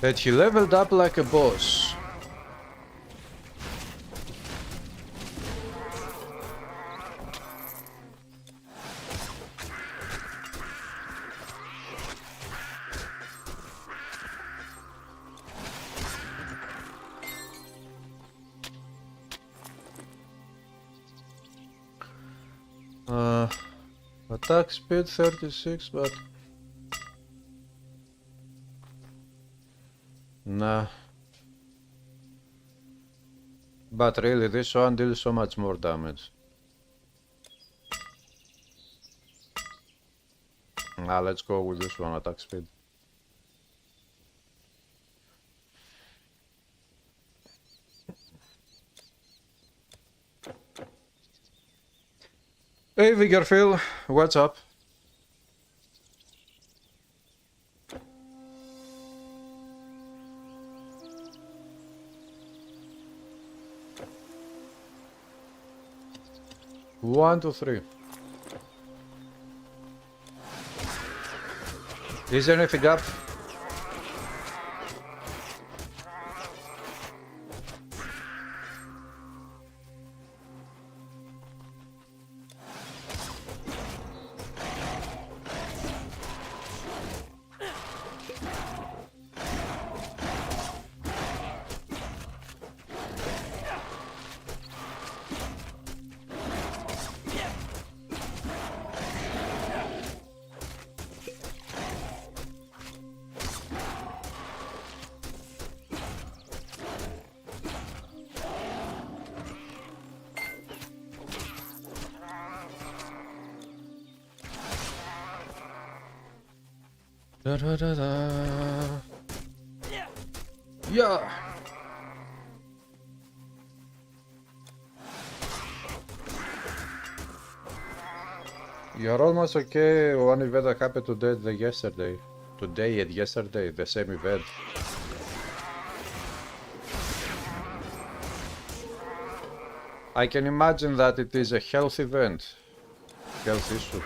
That he leveled up like a boss. Attack speed 36, but nah. But really, this one deals so much more damage. Nah, let's go with this one, attack speed. Hey Vigorphil, what's up? One, two, three. Is there anything up? Da, da, da, da. Yeah. You're almost okay. One event that happened today and yesterday. Today and yesterday, the same event. I can imagine that it is a health event. Health issue.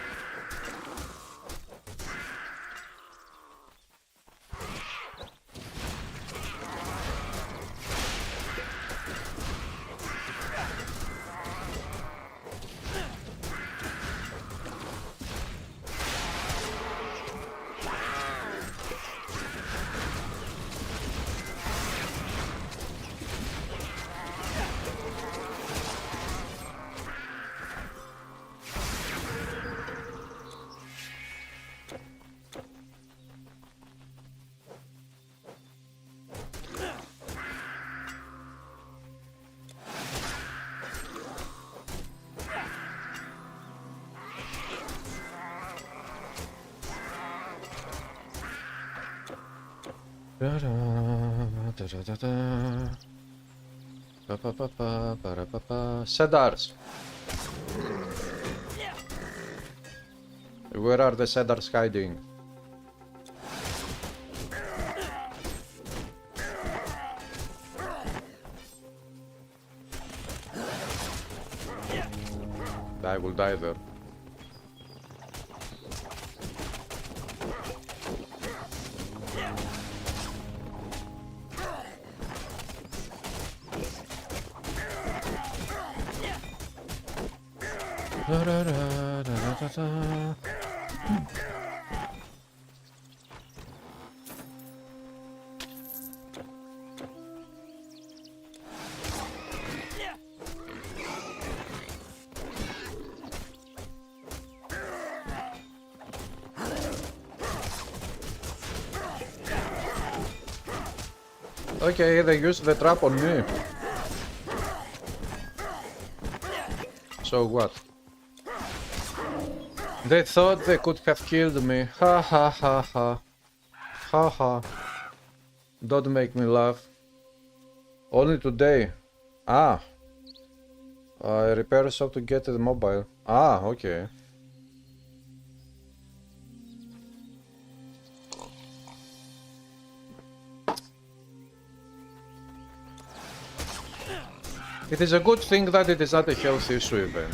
Da da da da da. Pa pa pa pa para pa pa. Cedars. Where are the cedars hiding? I will die there. Da, da, da, da, da, da. Okay, they used the trap on me. So what? They thought they could have killed me. Ha ha ha ha. Ha ha. Don't make me laugh. Only today. Ah. I repair shop to get the mobile. Ah, okay. It is a good thing that it is not a health issue event.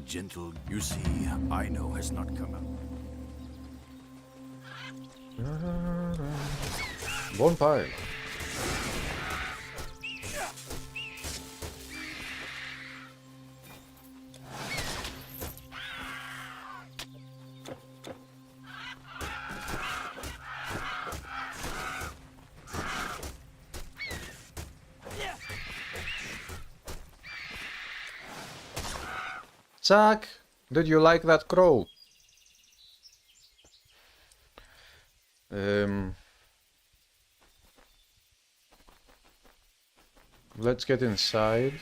gentle. You see, I know has not come out. Bonfire. Chuck, did you like that crow? Let's get inside.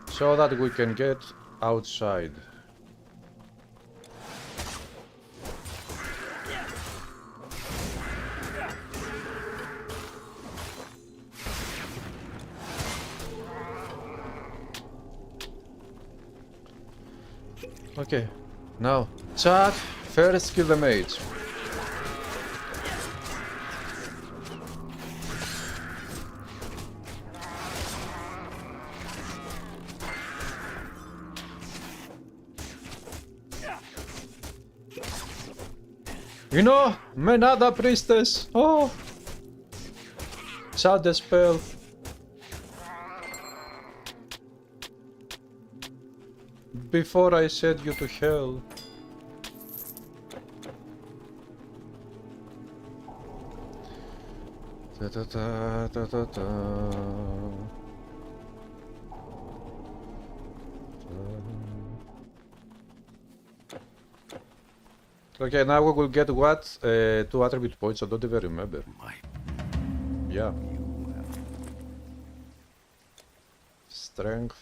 So that we can get outside. Okay, now, Chuck, first kill the mage. You know, another priestess. Oh, shut the spell. Before I send you to hell. Da, da, da, da, da, da. Okay, now we will get what? 2 attribute points, I don't even remember. Yeah. Strength.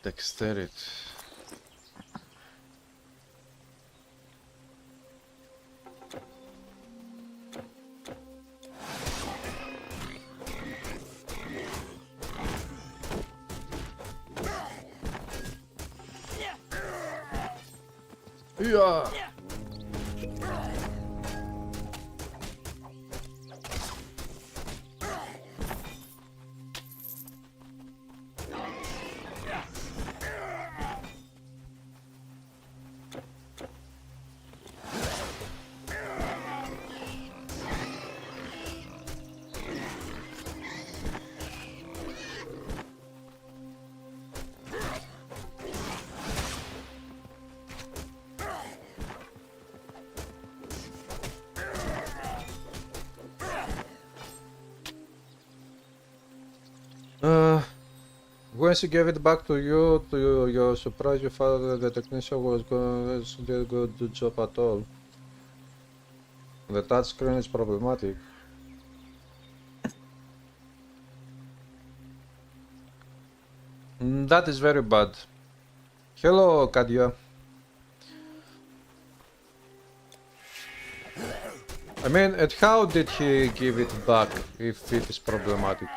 Dexterity. Yeah. When she gave it back to you, to your surprise, you found that the technician was going to do a good job at all. The touchscreen is problematic. That is very bad. Hello, Kadia. I mean, and how did he give it back if it is problematic?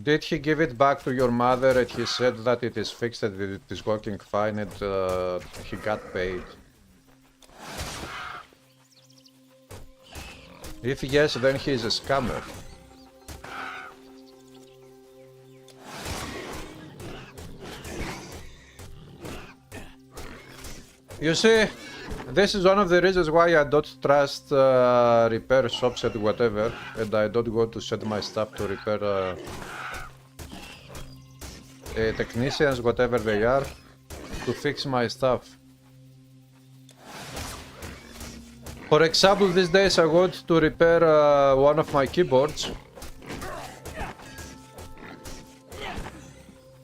Did he give it back to your mother and he said that it is fixed and it is working fine and he got paid? If yes, then he is a scammer. You see, this is one of the reasons why I don't trust repair shops and whatever, and I don't go to send my stuff to repair technicians, whatever they are, to fix my stuff. For example, these days I want to repair one of my keyboards.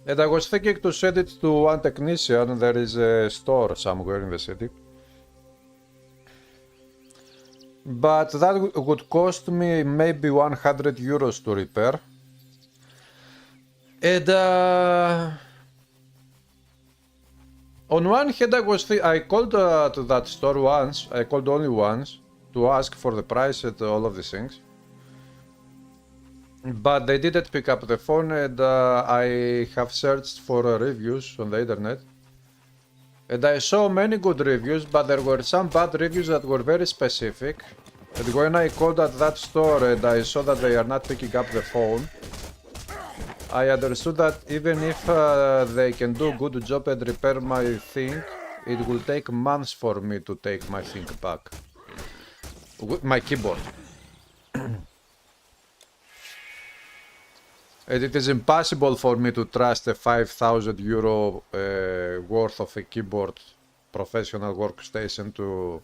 And I was thinking to send it to one technician. There is a store somewhere in the city. But that would cost me maybe 100 euros to repair. And on one hand I called to that store once, I called only once, to ask for the price and all of these things. but they didn't pick up the phone, and I have searched for reviews on the internet. And I saw many good reviews, but there were some bad reviews that were very specific. And when I called at that store and I saw that they are not picking up the phone, I understood that even if they can do a good job and repair my thing, it will take months for me to take my thing back. My keyboard. And it is impossible for me to trust a 5,000 euro worth of a keyboard professional workstation to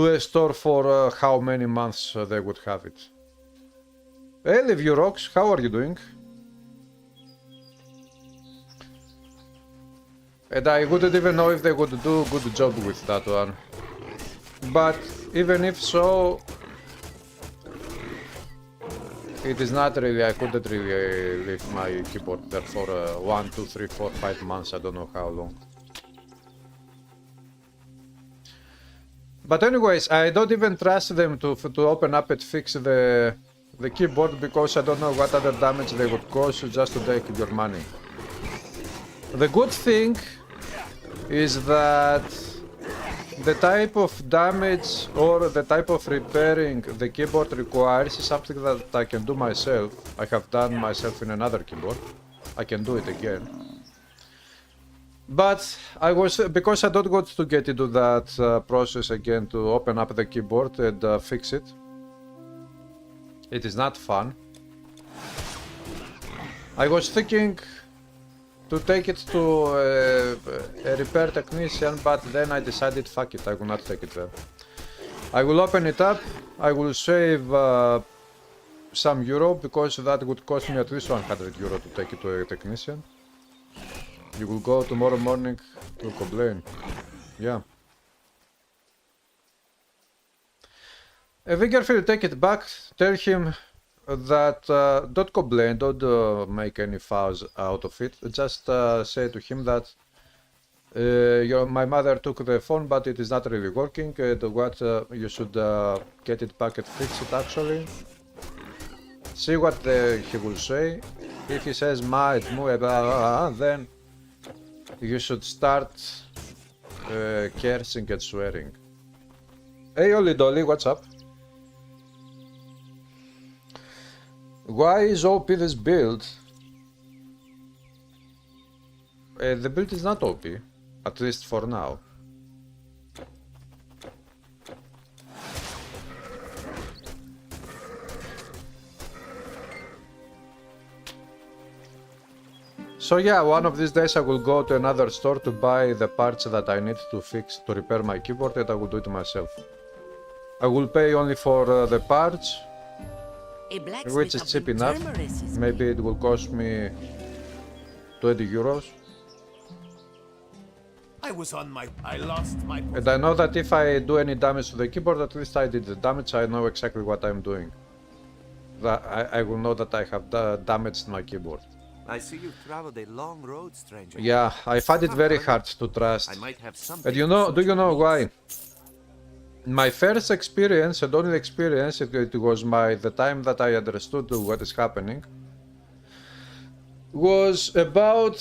a store for how many months they would have it. Hey, Liv Rocks, how are you doing? And I wouldn't even know if they would do a good job with that one. But even if so, it is not really, I couldn't really leave my keyboard there for 1, 2, 3, 4, 5 months, I don't know how long. But anyways, I don't even trust them to open up and fix the keyboard, because I don't know what other damage they would cause just to take your money. The good thing is that the type of damage or the type of repairing the keyboard requires is something that I can do myself. I have done myself in another keyboard. I can do it again. But because I don't want to get into that process again to open up the keyboard and fix it. It is not fun. I was thinking to take it to a repair technician, but then I decided fuck it, I will not take it there. I will open it up, I will save some euro, because that would cost me at least 100 euro to take it to a technician. You will go tomorrow morning to complain. Yeah. Viggerfield, take it back, tell him that don't complain, don't make any fuss out of it. Just say to him that my mother took the phone, but it is not really working, and what you should get it back and fix it actually. See what he will say. If he says ma, it's mu, then you should start cursing and swearing. Hey Oli Dolly, what's up? Why is OP this build? The build is not OP, at least for now. So yeah, one of these days I will go to another store to buy the parts that I need to repair my keyboard, and I will do it myself. I will pay only for the parts, which is cheap enough. Maybe it will cost me 20 euros. I lost my... And I know that if I do any damage to the keyboard, at least I did the damage, I know exactly what I'm doing. I will know that I have damaged my keyboard. I see you've traveled a long road, stranger. Yeah, I find it very hard to trust. I might have something. And do you know why? My first experience and only experience, it was the time that I understood what is happening, was about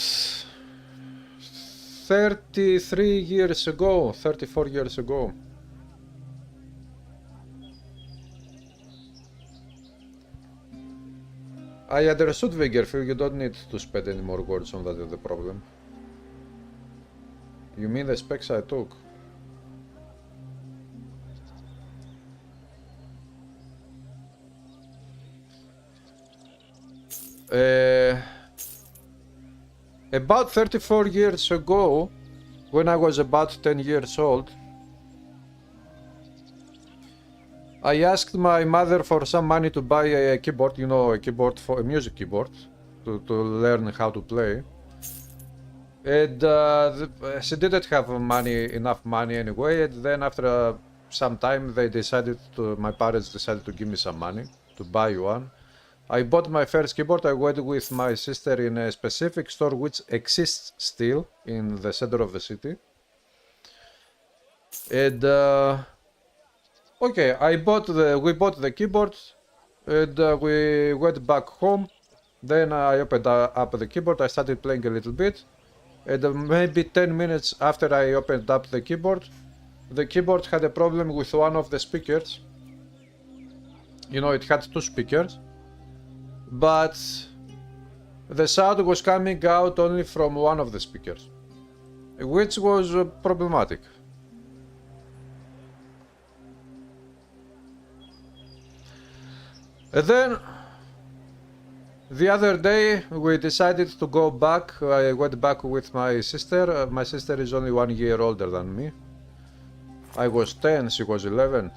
33 years ago, 34 years ago. I understood Viggerfield, you don't need to spend any more words on that is the problem. You mean the specs I took? About 34 years ago, when I was about 10 years old, I asked my mother for some money to buy a keyboard, you know, a keyboard for a music keyboard, to learn how to play. And she didn't have enough money anyway, and then after some time my parents decided to give me some money to buy one. I bought my first keyboard. I went with my sister in a specific store which exists still in the center of the city. And okay, we bought the keyboard. and we went back home. Then I opened up the keyboard, I started playing a little bit, and maybe 10 minutes after I opened up the keyboard had a problem with one of the speakers. You know, it had two speakers, but the sound was coming out only from one of the speakers, which was problematic. And then the other day we decided to go back. I went back with my sister. My sister is only 1 year older than me. I was 10, she was 11.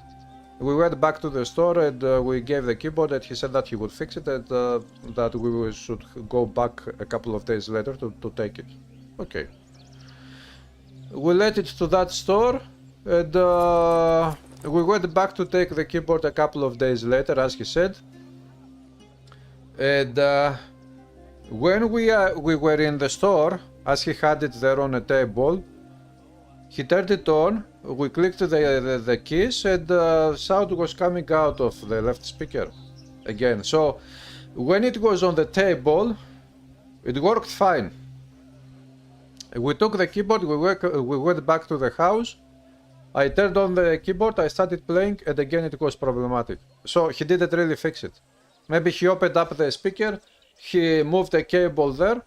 We went back to the store and we gave the keyboard, and he said that he would fix it, and that we should go back a couple of days later to take it. Okay. We let it to that store, and we went back to take the keyboard a couple of days later, as he said. And when we were in the store, as he had it there on a table, he turned it on, we clicked the keys, and sound was coming out of the left speaker again. So when it was on the table, it worked fine. We took the keyboard, we went back to the house, I turned on the keyboard, I started playing, and again it was problematic. So he didn't really fix it. Maybe he opened up the speaker, he moved the cable there,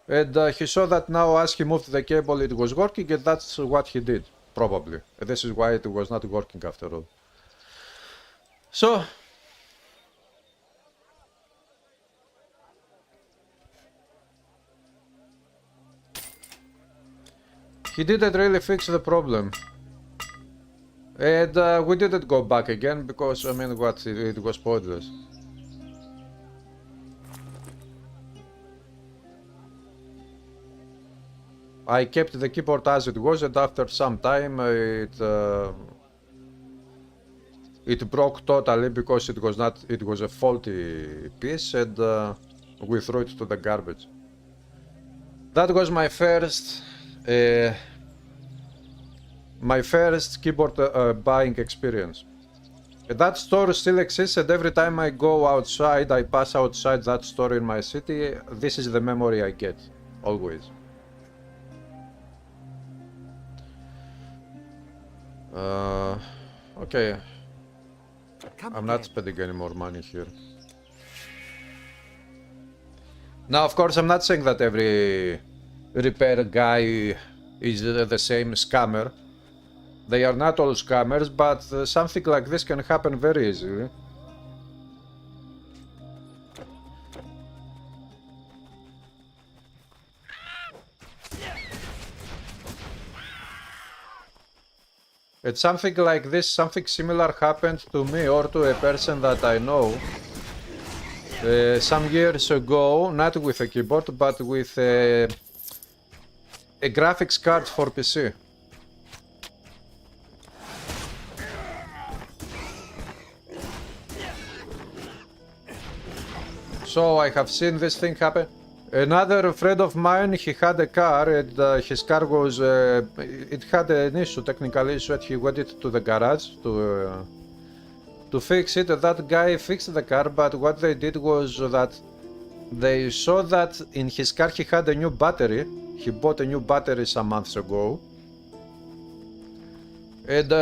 and he saw that now as he moved the cable it was working, and that's what he did, probably. And this is why it was not working after all. So he didn't really fix the problem. And we didn't go back again because, I mean, it was pointless. I kept the keyboard as it was, and after some time it broke totally because it was a faulty piece, and we threw it to the garbage. That was my first keyboard buying experience. That store still exists, and every time I go outside, I pass outside that store in my city, this is the memory I get, always. Okay, I'm not spending any more money here. Now, of course, I'm not saying that every repair guy is the same scammer. They are not all scammers, but something like this can happen very easily. It's something like this, something similar happened to me or to a person that I know some years ago, not with a keyboard, but with a graphics card for PC. So I have seen this thing happen. Another friend of mine, he had a car, and his car was, it had an issue, technical issue, and he went it to the garage to fix it. That guy fixed the car, but what they did was that they saw that in his car he had a new battery. He bought a new battery some months ago, and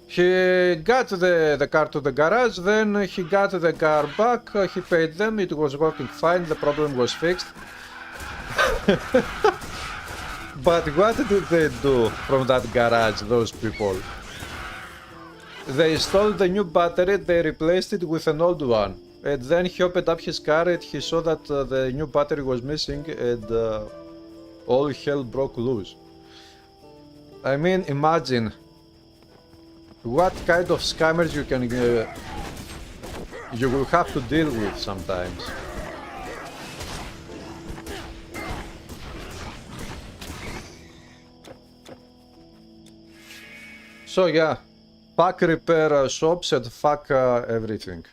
he got the car to the garage, then he got the car back, he paid them, it was working fine, the problem was fixed. But what did they do from that garage, those people? They stole the new battery, they replaced it with an old one. And then he opened up his car and he saw that the new battery was missing, and all hell broke loose. I mean, imagine what kind of scammers you will have to deal with sometimes. So yeah, fuck repair shops and fuck everything.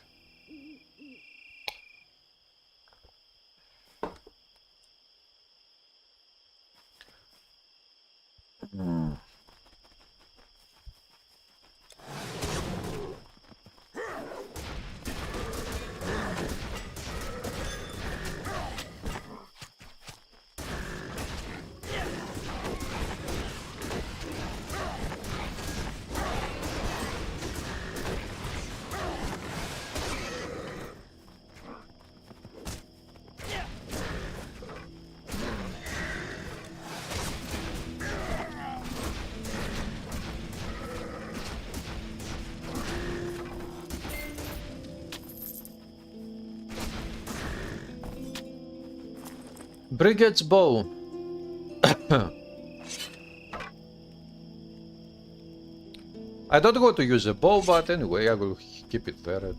Brigade's bow. I don't want to use a bow, but anyway, I will keep it there.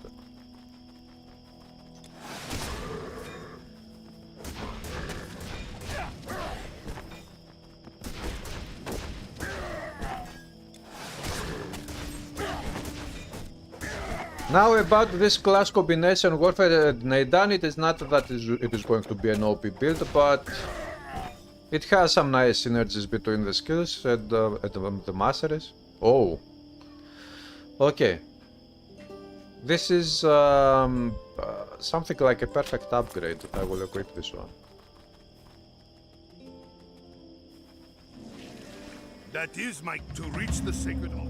Now about this class combination warfare Neidan, it is not that it is going to be an OP build, but it has some nice synergies between the skills and the masteries. Oh, okay. This is something like a perfect upgrade. I will equip this one. That is, Mike, to reach the sacred altar.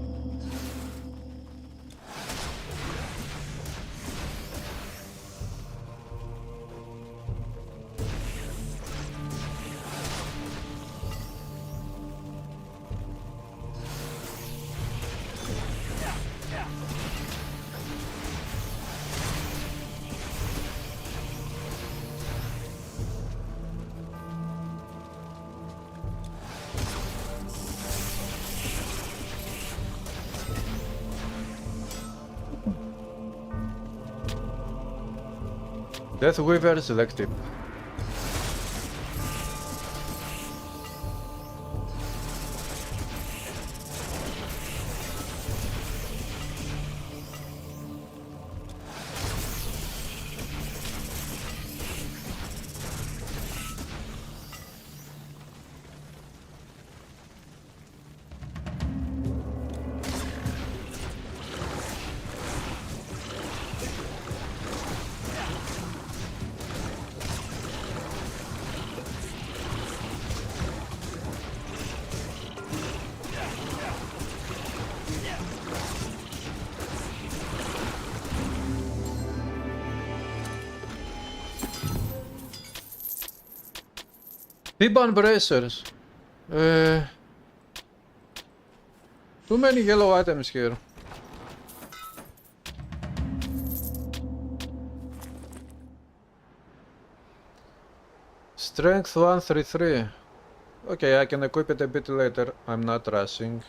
Death Weaver selected. P-Ban bracers. Too many yellow items here. Strength 133. Okay, I can equip it a bit later. I'm not rushing.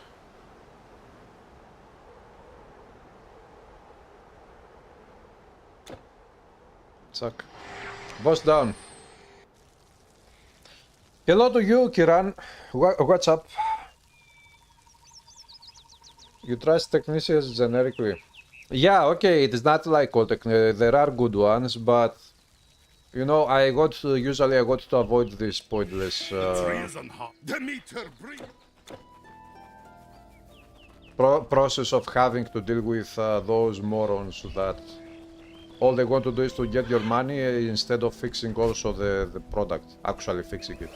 Suck. Boss down. Hello to you, Kiran. What's up? You trust technicians generically? Yeah, okay, it is not like all there are good ones, but you know, usually I got to avoid this pointless process of having to deal with those morons that all they want to do is to get your money instead of fixing also the product, actually fixing it.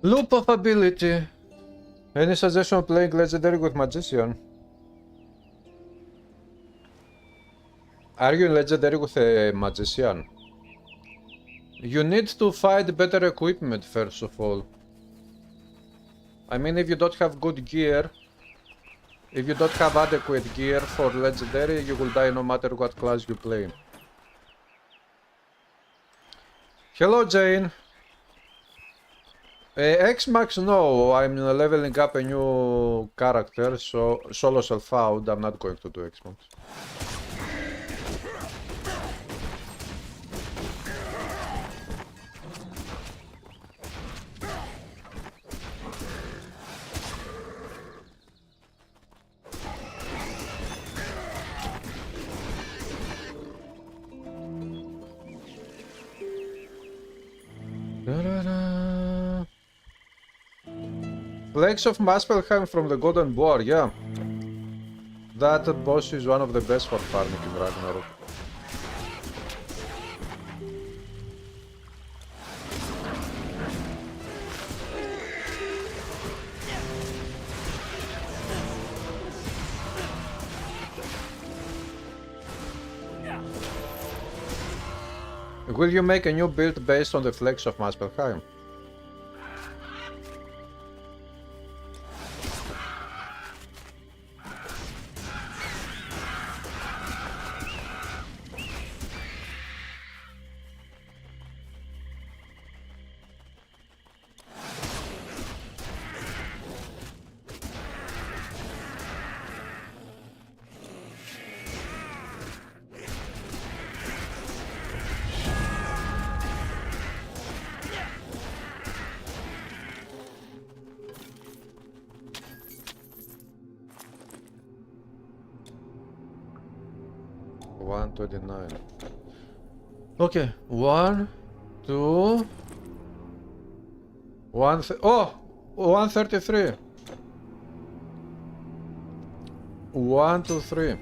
Loop of ability. Any suggestion of playing legendary with magician? Are you legendary with a magician? You need to find better equipment first of all. I mean, if you don't have good gear, if you don't have adequate gear for legendary, you will die no matter what class you play. Hello, Jane. X-Max, no, I'm leveling up a new character, so solo self-found, I'm not going to do X-Max. Flakes of Muspelheim from the Golden Boar, yeah. That boss is one of the best for farming in Ragnarok. Will you make a new build based on the Flakes of Muspelheim? Okay, 1, 2, 1, oh, 133. 1, 2, 3.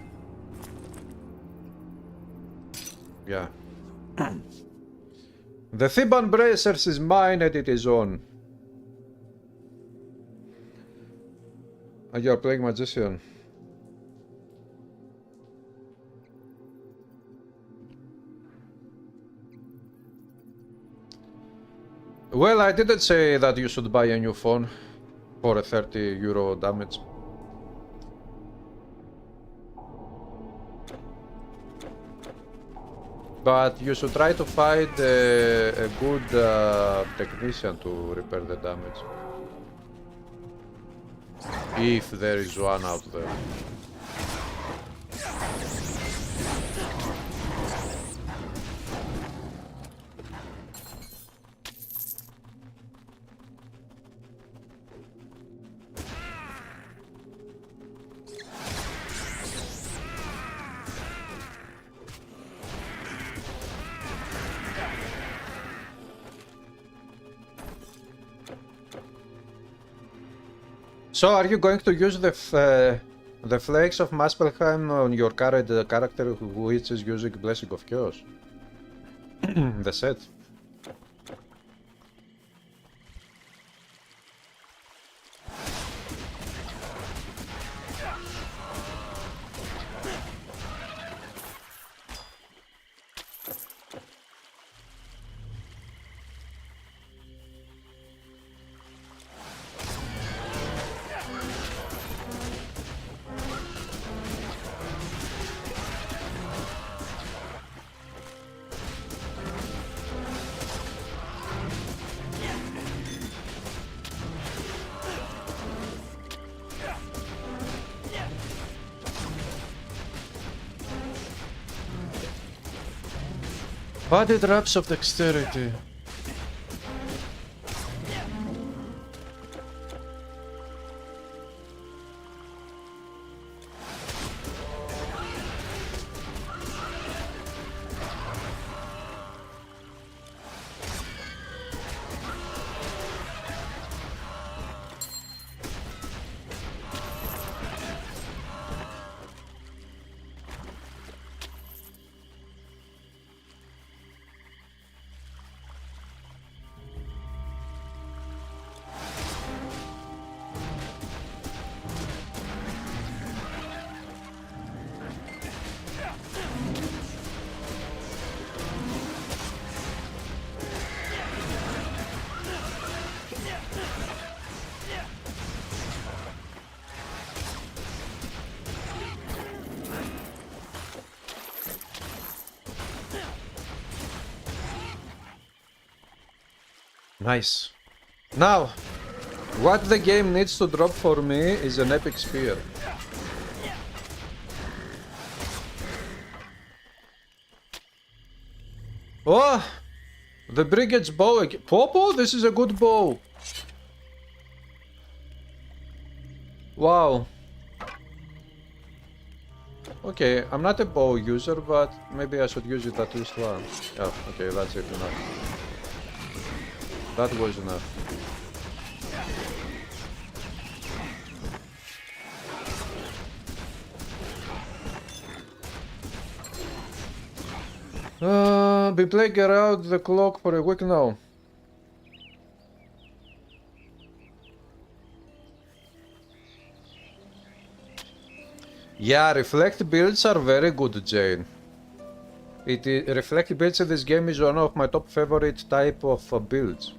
Yeah. The Theban Bracers is mine and it is on. And you are playing Magician. Well, I didn't say that you should buy a new phone for a 30 euro damage. But you should try to find a good technician to repair the damage. If there is one out there. So, are you going to use the Flakes of Muspelheim on your current character which is using Blessing of Chaos? The set? Body drops of dexterity. Nice. Now, what the game needs to drop for me is an epic spear. Oh! The Brigade's bow again. Popo, this is a good bow. Wow. Okay, I'm not a bow user, but maybe I should use it at least once. Oh, okay, that's it enough. That was enough. Been playing around the clock for a week now. Yeah, reflect builds are very good, Jane. Reflect builds in this game is one of my top favorite type of builds.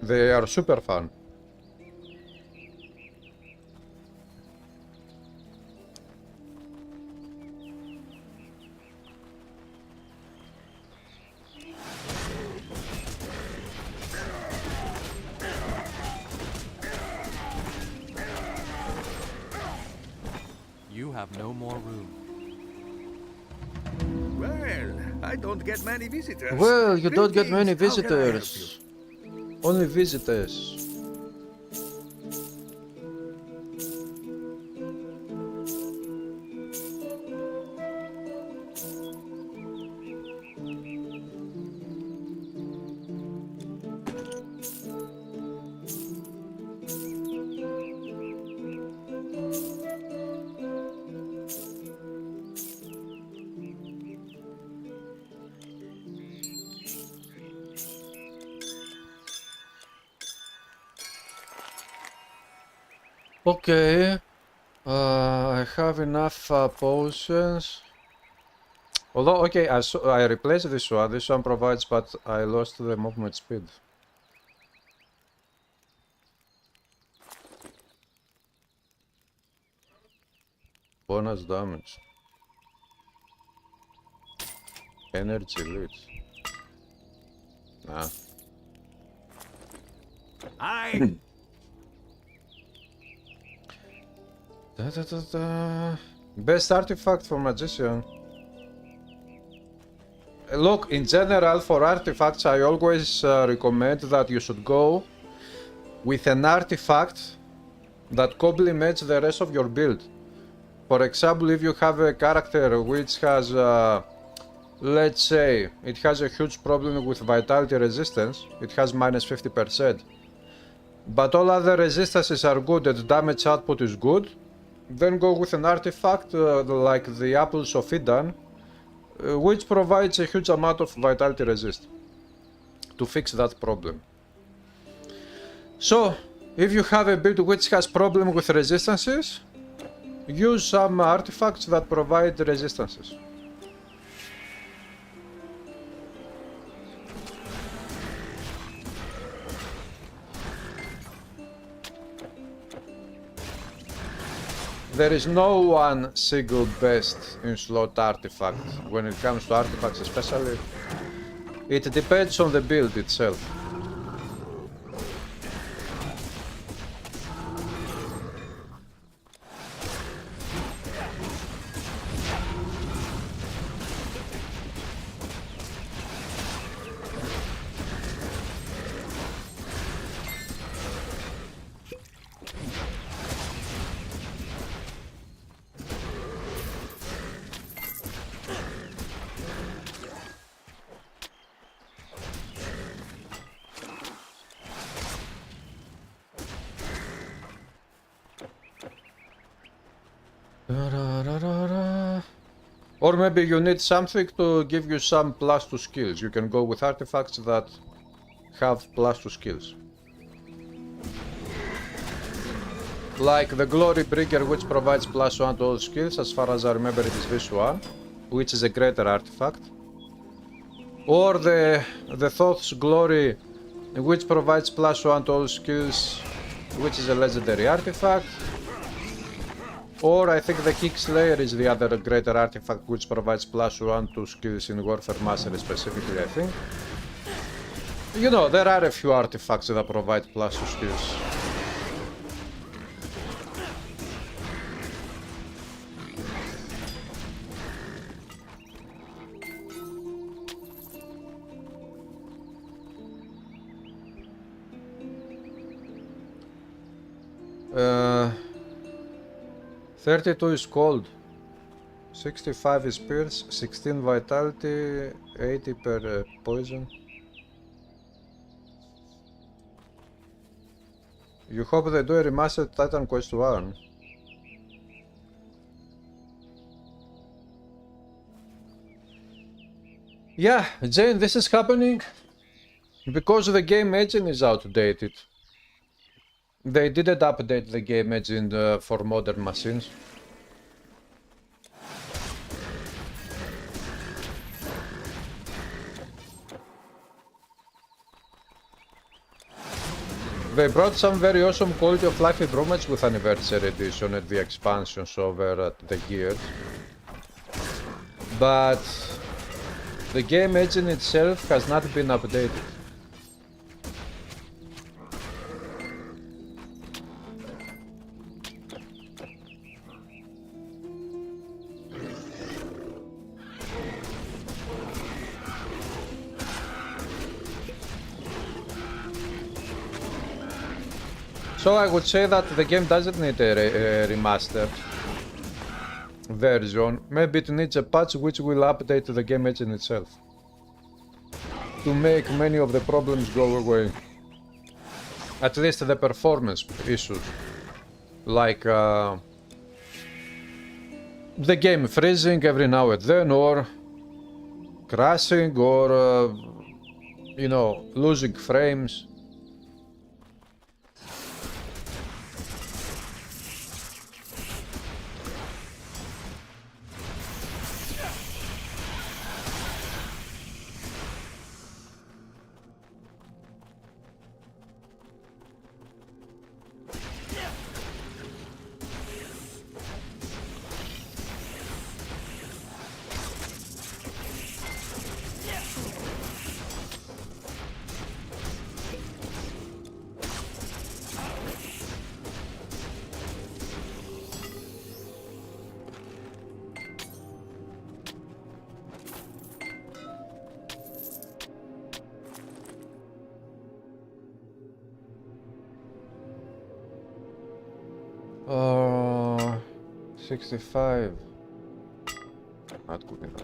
They are super fun. You have no more room. Well, I don't get many visitors. Well, you don't get many Greetings. How can I help visitors. Only visitors. Okay, I have enough potions. Although, okay, I replaced this one. This one provides, but I lost the movement speed. Bonus damage. Energy leads. Nah. I Best artifact for magician. Look, in general, for artifacts, I always recommend that you should go with an artifact that complements the rest of your build. For example, if you have a character which has, let's say, it has a huge problem with vitality resistance, it has minus 50%, but all other resistances are good and damage output is good, then go with an artifact like the Apples of Eden, which provides a huge amount of vitality resist to fix that problem. So, if you have a build which has problem with resistances, use some artifacts that provide resistances. There is no one single best in slot artifact. When it comes to artifacts especially, it depends on the build itself. Or maybe you need something to give you some plus 2 skills. You can go with artifacts that have plus 2 skills. Like the Glory Bringer, which provides plus 1 to all skills. As far as I remember, it is this one, which is a greater artifact. Or the Thoth's Glory, which provides plus 1 to all skills, which is a legendary artifact. Or I think the Kickslayer is the other greater artifact which provides plus 1 to skills in Warfare Mastery specifically, I think. You know, there are a few artifacts that provide plus 2 skills. Uh... 32 is cold. 65 is pierce, 16 vitality, 80 per poison. You hope they do a remastered Titan Quest 1. Yeah, Jane, this is happening because the game engine is outdated. They didn't update the game engine for modern machines. They brought some very awesome quality of life improvements with Anniversary Edition and the expansions over the years. But the game engine itself has not been updated. So I would say that the game doesn't need a remastered version. Maybe it needs a patch which will update the game engine itself to make many of the problems go away. At least the performance issues, like the game freezing every now and then, or crashing, or you know, losing frames. Oh, 65. Not good enough.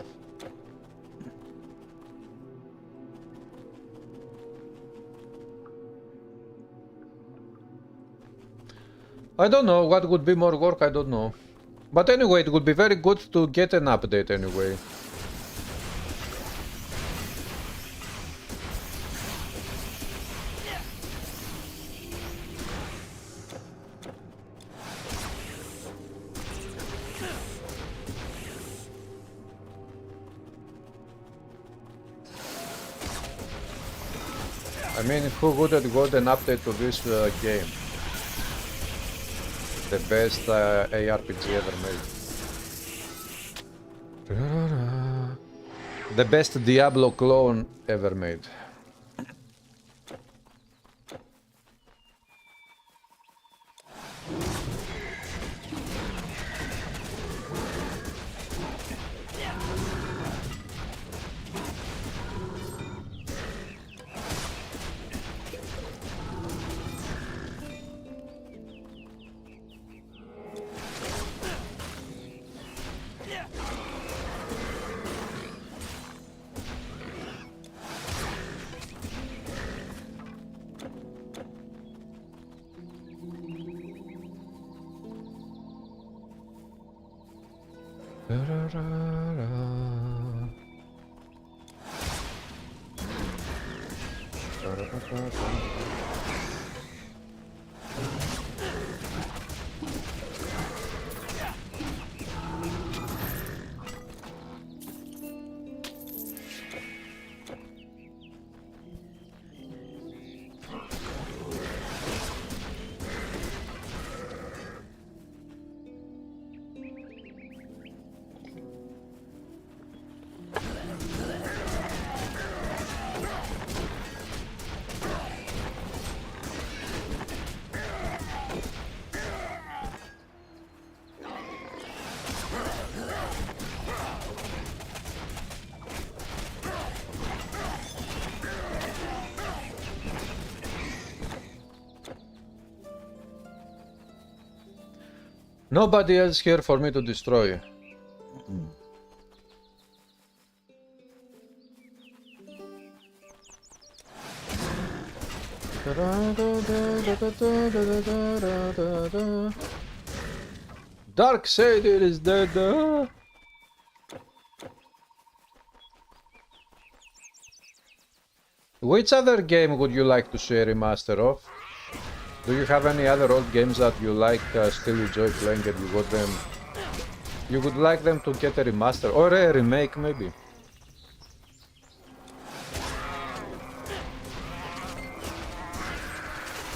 I don't know what would be more work, I don't know. But anyway, it would be very good to get an update anyway. I mean, who would have got an update to this game? The best ARPG ever made. The best Diablo clone ever made. Nobody else here for me to destroy. Darksaid is dead. Which other game would you like to see a remaster of? Do you have any other old games that you like, still enjoy playing, and you would like them to get a remaster or a remake maybe?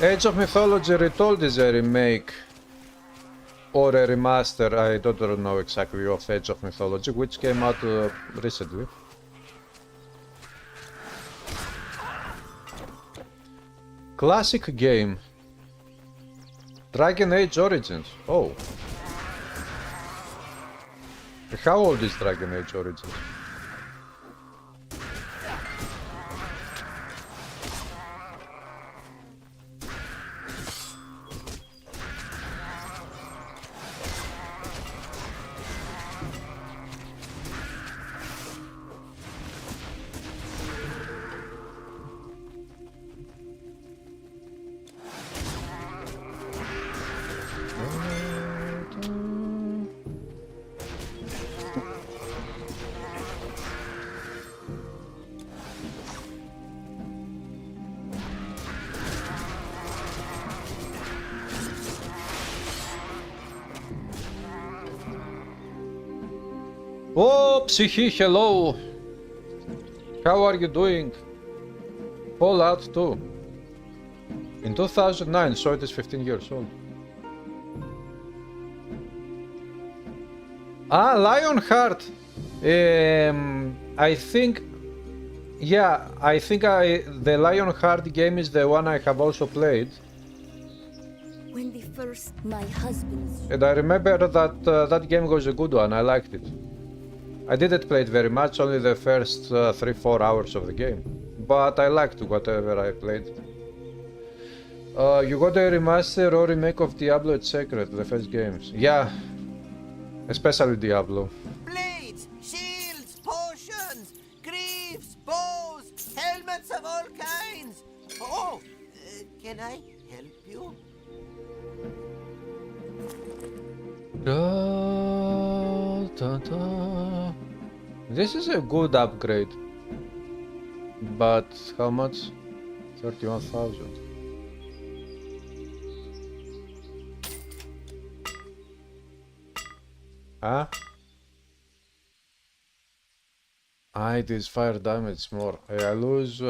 Age of Mythology Retold is a remake or a remaster. I don't know exactly of Age of Mythology, which came out recently. Classic game. Dragon Age Origins. Oh. How old is Dragon Age Origins? Oh, Psyche, hello! How are you doing? Fallout 2. In 2009, so it is 15 years old. Ah, Lionheart! I think... Yeah, I think the Lionheart game is the one I have also played. When the first, my husband's... And I remember that that game was a good one, I liked it. I didn't play it very much, only the first 3-4 hours of the game. But I liked whatever I played. You got a remaster or remake of Diablo It's Sacred, the first games. Yeah, especially Diablo. Blades, shields, potions, greaves, bows, helmets of all kinds. Oh, can I help you? This is a good upgrade. But how much? 31,000. Huh? It is fire damage more. I lose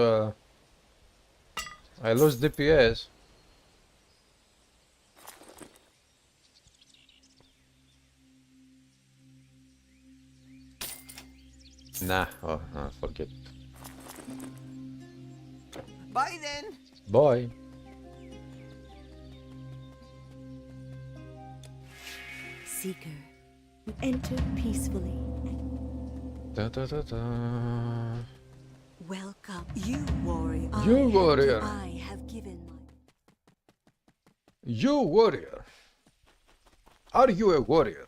DPS. Nah, forget it. Bye then. Bye. Seeker, enter peacefully. Da, da, da, da. Welcome, you warrior. You warrior. I have given my... You warrior. Are you a warrior?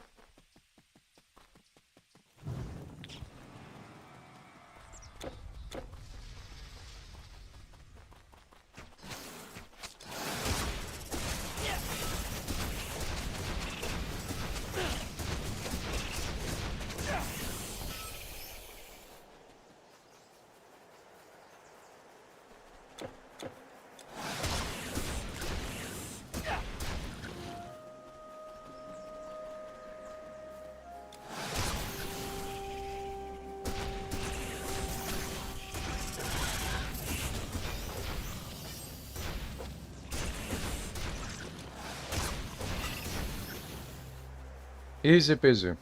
Easy peasy.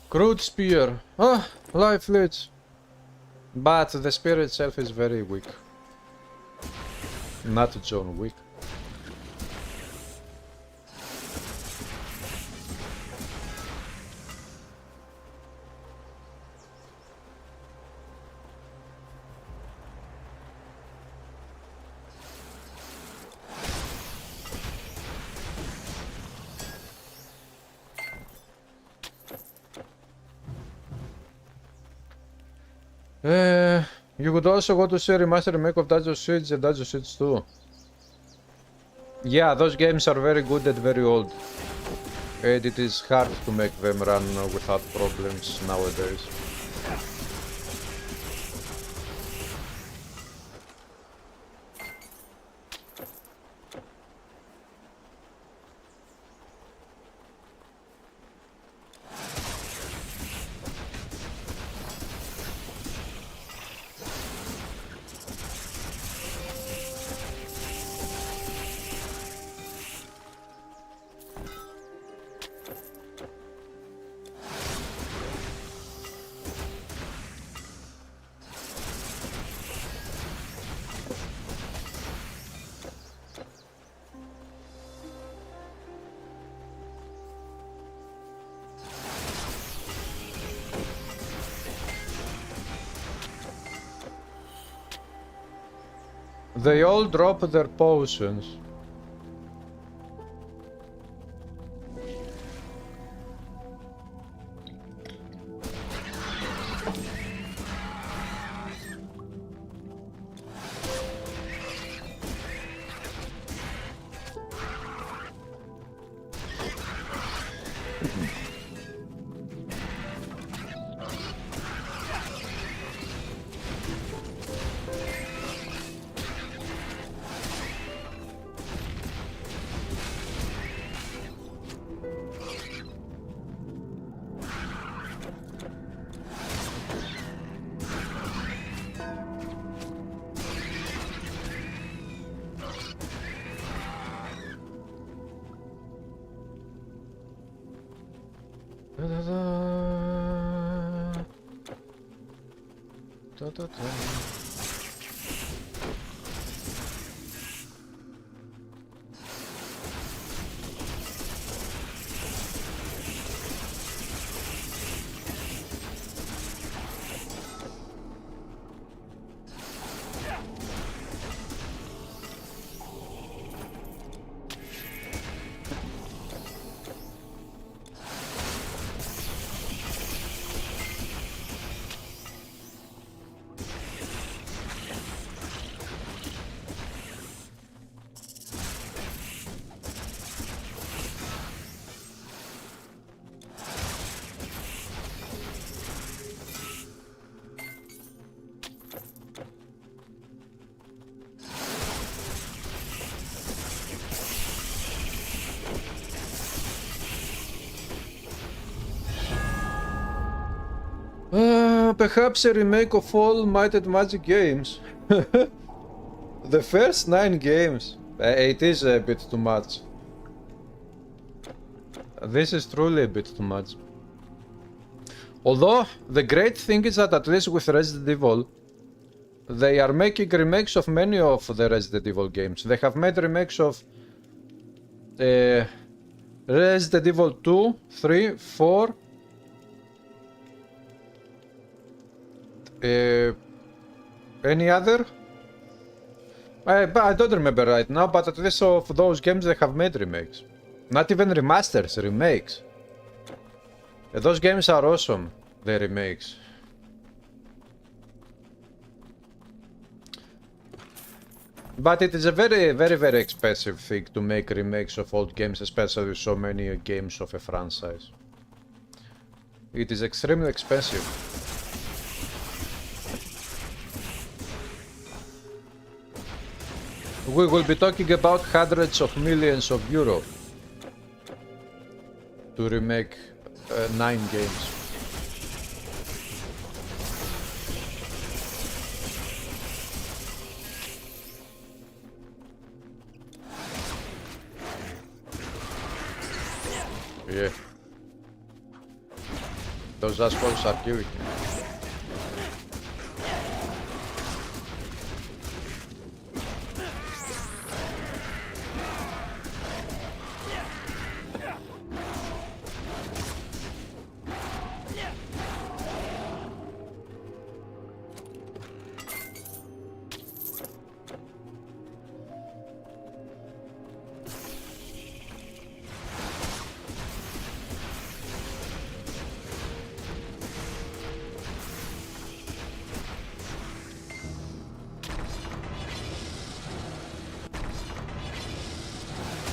Crude spear. Ah, life leads. But the spear itself is very weak. Not John Wick. You would also want to see a remastered remake of Dungeon Siege and Dungeon Siege 2. Yeah, those games are very good and very old. And it is hard to make them run without problems nowadays. They all drop their potions. Perhaps a remake of all Might and Magic games. The first 9 games. It is a bit too much. This is truly a bit too much. Although, the great thing is that at least with Resident Evil, they are making remakes of many of the Resident Evil games. They have made remakes of Resident Evil 2, 3, 4, any other? I don't remember right now, but at least of those games they have made remakes. Not even remasters, remakes. Those games are awesome, the remakes. But it is a very expensive thing to make remakes of old games, especially so many games of a franchise. It is extremely expensive. We will be talking about hundreds of millions of euros to remake 9 games. Yeah. Those assholes are killing me.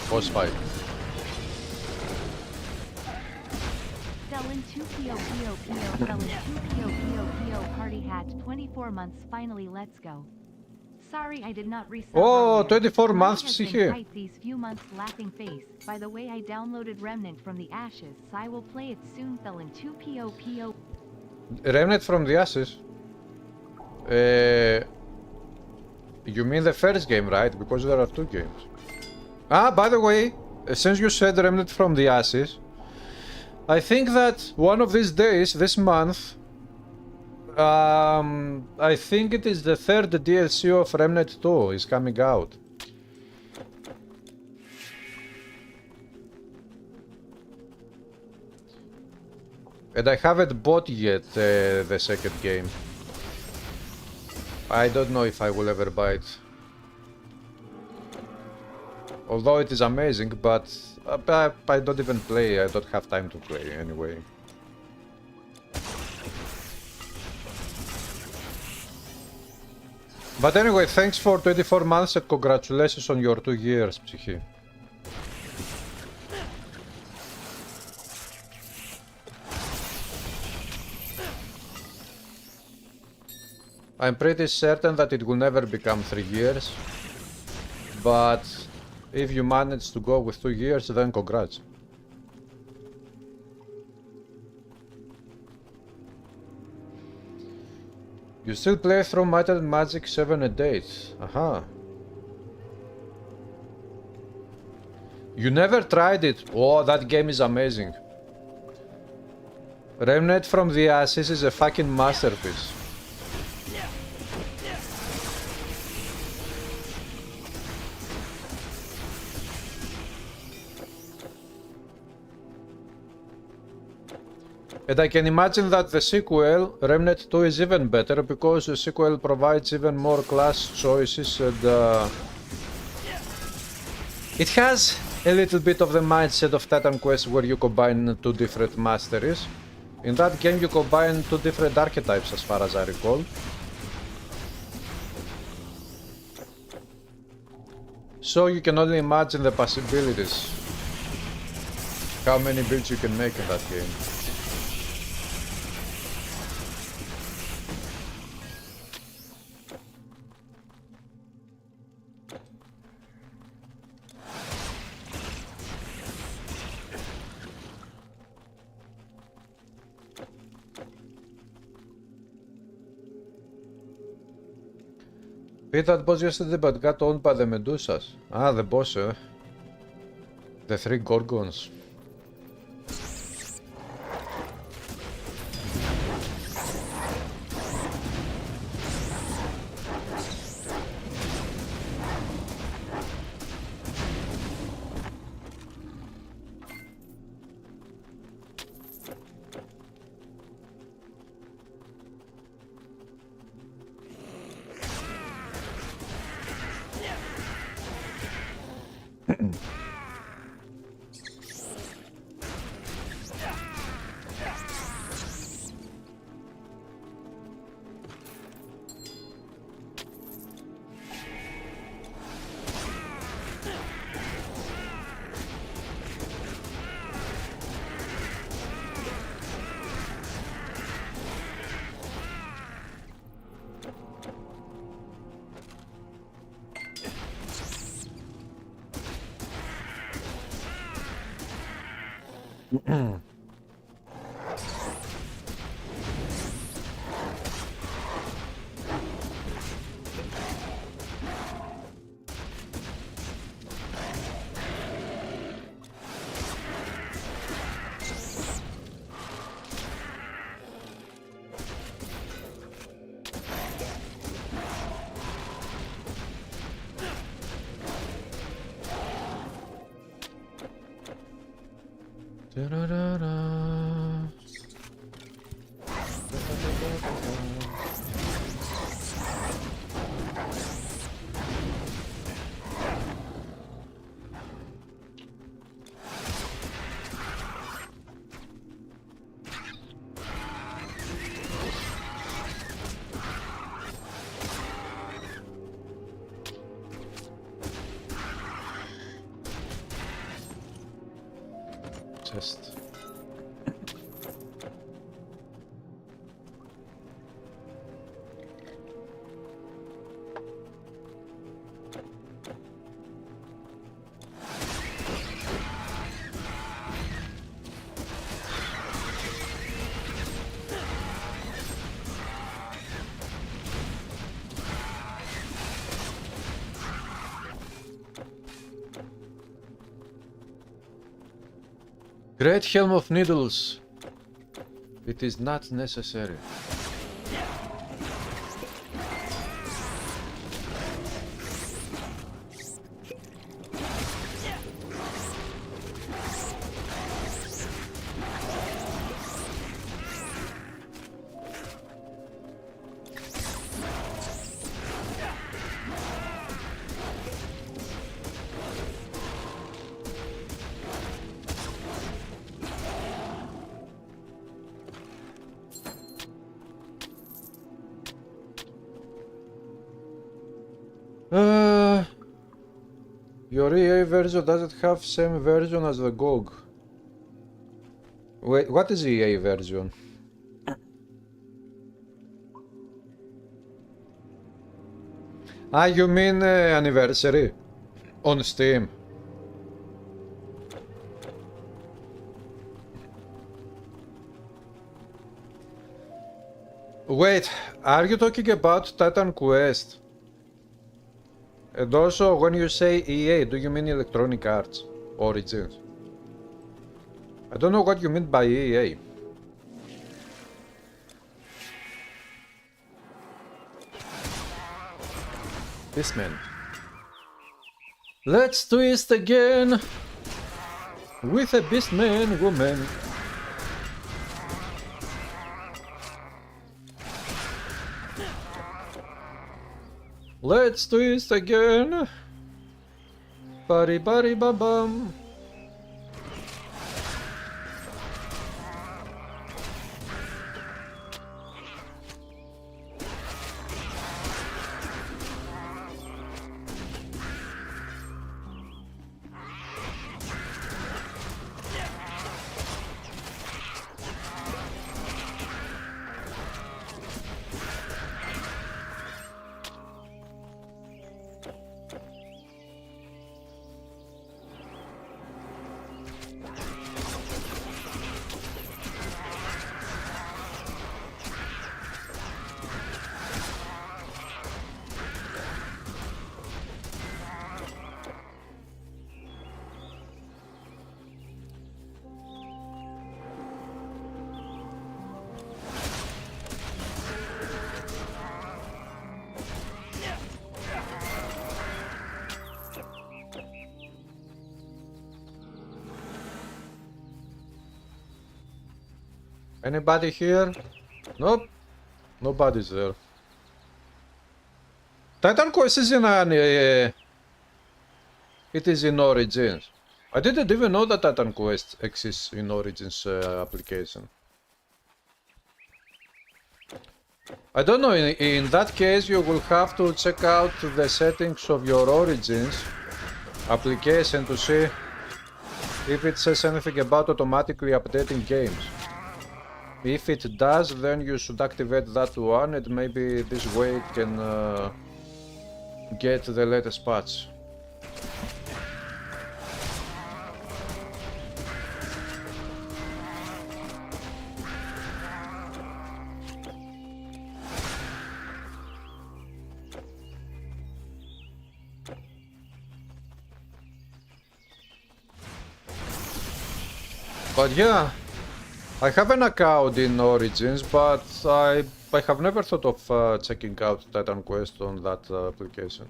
Boss fight. Selling 2 PO PO PO, selling 2 PO PO PO, party hat, 24 months, finally, let's go. Sorry I did not resub Oh, earlier. 24 Mine months has ψυχή. been tight these few months, laughing face. By the way, I downloaded Remnant from the Ashes, so I will play it soon. Selling 2 PO PO. Remnant from the Ashes. You mean the first game, right? Because there are two games. Ah, by the way, since you said Remnant from the Ashes, I think that one of these days, this month, I think it is the third DLC of Remnant 2 is coming out. And I haven't bought yet the second game. I don't know if I will ever buy it. Although it is amazing, but I don't even play, I don't have time to play anyway. But anyway, thanks for 24 months and congratulations on your 2 years, Psyche. I'm pretty certain that it will never become 3 years, but if you manage to go with 2 years, then congrats. You still play through Might and Magic 7 and 8. Aha. You never tried it. Oh, that game is amazing. Remnant from the Ashes is a fucking masterpiece. And I can imagine that the sequel, Remnant 2, is even better because the sequel provides even more class choices and it has a little bit of the mindset of Titan Quest where you combine 2 different masteries. In that game you combine 2 different archetypes as far as I recall. So you can only imagine the possibilities. How many builds you can make in that game. Beat that boss yesterday but got owned by the Medusas. Ah, the boss, eh? The 3 Gorgons. chest. Great Helm of Needles. It is not necessary. Your EA version doesn't have same version as the GOG. Wait, what is the EA version? Ah, you mean anniversary? On Steam. Wait, are you talking about Titan Quest? And also, when you say EA, do you mean Electronic Arts Origins? I don't know what you mean by EA. This man. Let's twist again with a Beastman woman. Let's twist again. Bari bari ba bum. Anybody here? Nope. Nobody's there. Titan Quest is in it is in Origins. I didn't even know that Titan Quest exists in Origins application. I don't know, in that case you will have to check out the settings of your Origins application to see if it says anything about automatically updating games. If it does, then you should activate that one, and maybe this way it can get the latest patch. But yeah, I have an account in Origins, but I have never thought of checking out Titan Quest on that application.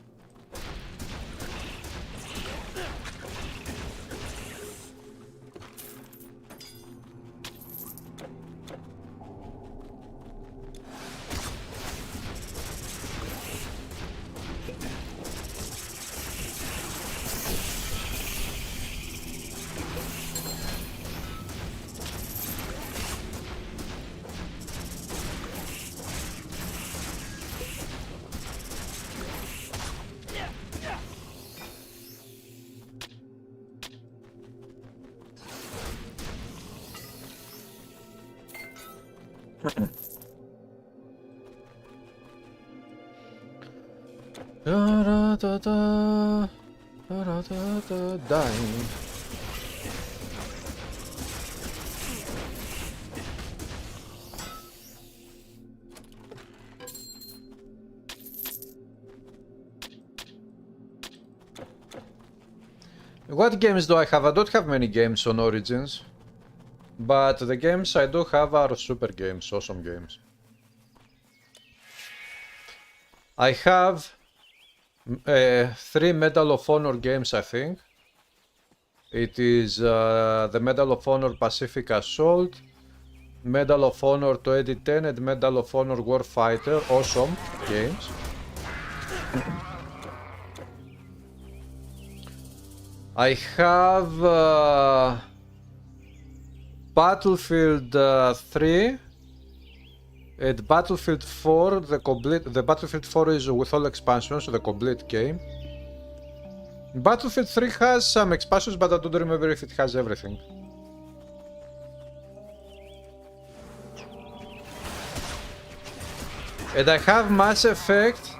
Dying. What games do I have? I don't have many games on Origins, but the games I do have are super games, awesome games. I have 3 Medal of Honor games, I think. It is the Medal of Honor Pacific Assault, Medal of Honor 2010 and Medal of Honor Warfighter, awesome games. I have Battlefield 3 and Battlefield 4, the Battlefield 4 is with all expansions, the complete game. Battlefield 3 has some expansions, but I don't remember if it has everything. And I have Mass Effect.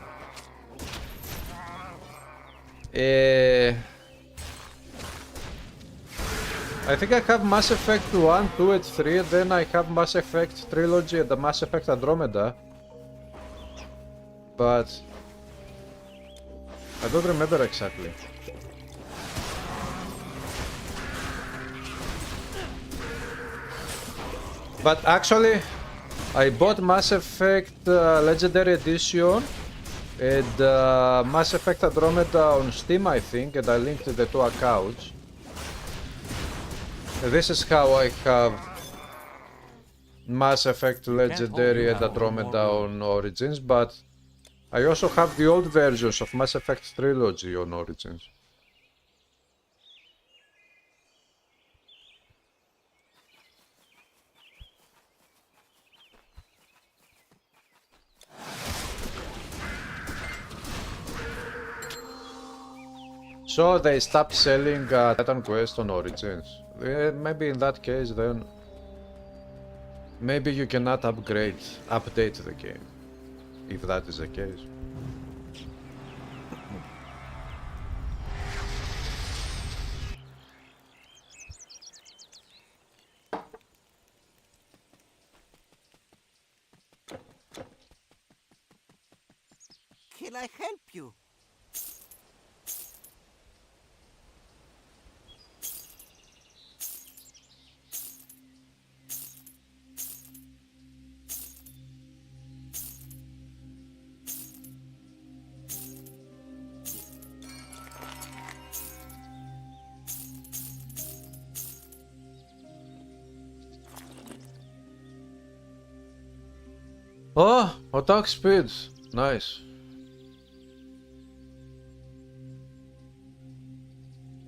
I think I have Mass Effect 1, 2 and 3, then I have Mass Effect Trilogy and the Mass Effect Andromeda. But I don't remember exactly. But actually, I bought Mass Effect Legendary Edition and Mass Effect Andromeda on Steam, I think, and I linked the 2 accounts. This is how I have Mass Effect Legendary and Andromeda on Origins, but I also have the old versions of Mass Effect Trilogy on Origins. So they stopped selling Titan Quest on Origins. Maybe in that case then maybe you cannot update the game, if that is the case. Can I help you? Oh, attack speed, nice.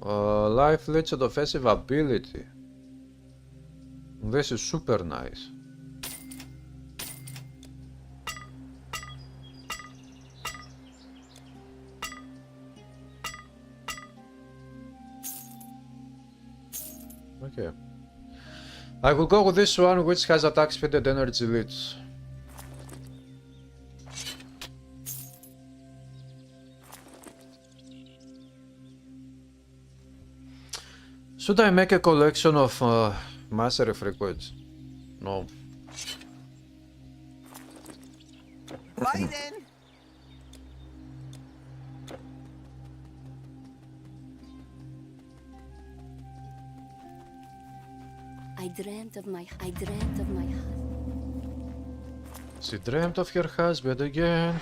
Life leads and offensive ability. This is super nice. Okay. I will go with this one, which has attack speed and energy leads. Should I make a collection of master frequencies? No. Bye then. I dreamt of my husband. She dreamt of her husband again.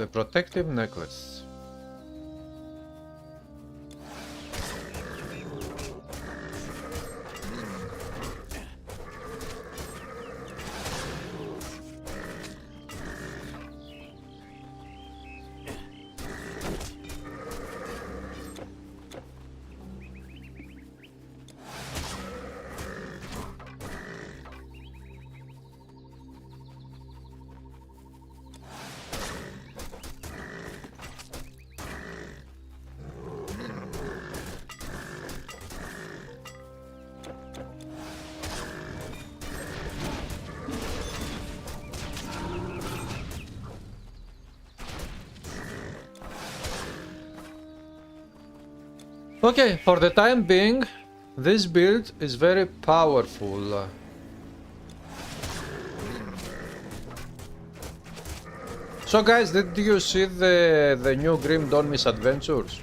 The protective necklace. Okay, for the time being, this build is very powerful. So guys, did you see the new Grim Dawn misadventures?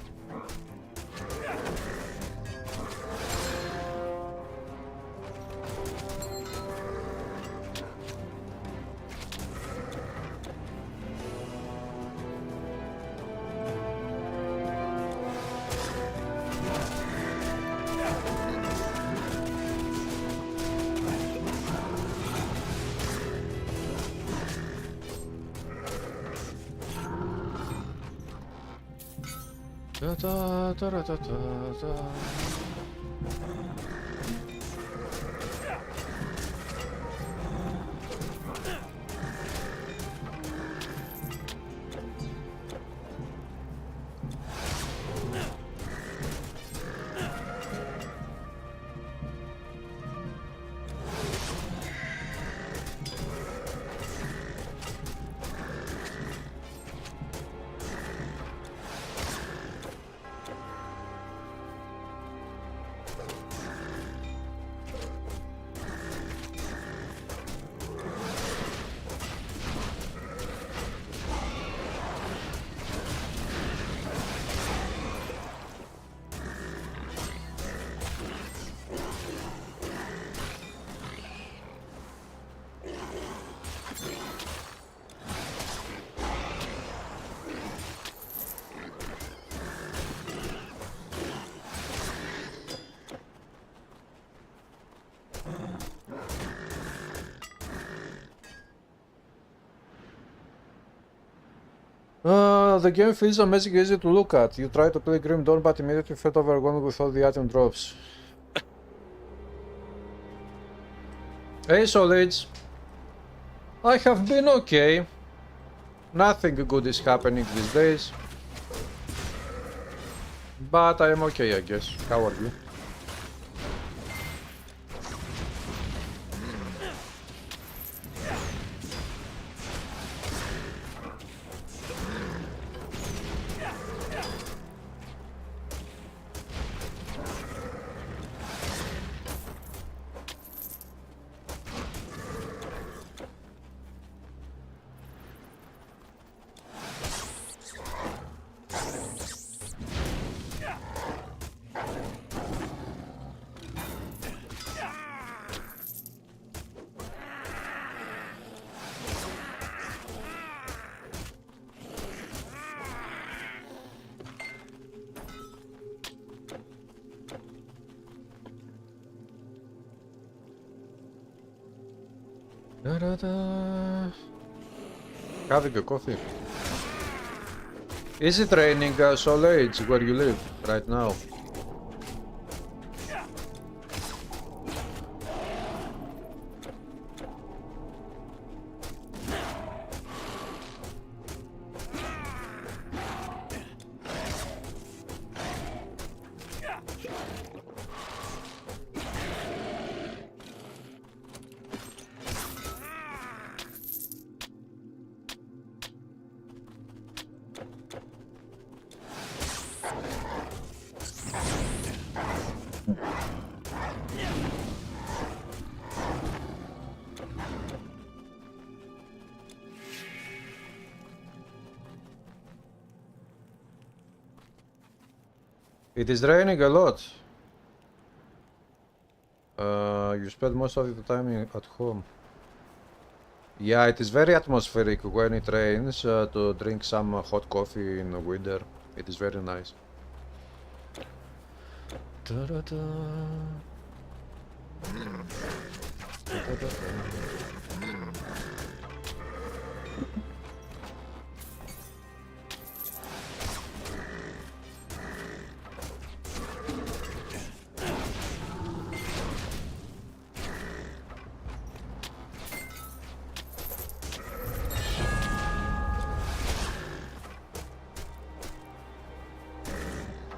Da, da, da, da, da, da. The game feels amazing, easy to look at. You try to play Grim Dawn, but immediately felt overwhelmed with all the item drops. Hey Solids, I have been okay. Nothing good is happening these days. But I am okay, I guess. How are you? Having a coffee. Is it raining Soul Age where you live right now? It is raining a lot. You spend most of the time at home. Yeah, it is very atmospheric when it rains to drink some hot coffee in the winter. It is very nice. Da-da-da. Da-da-da-da.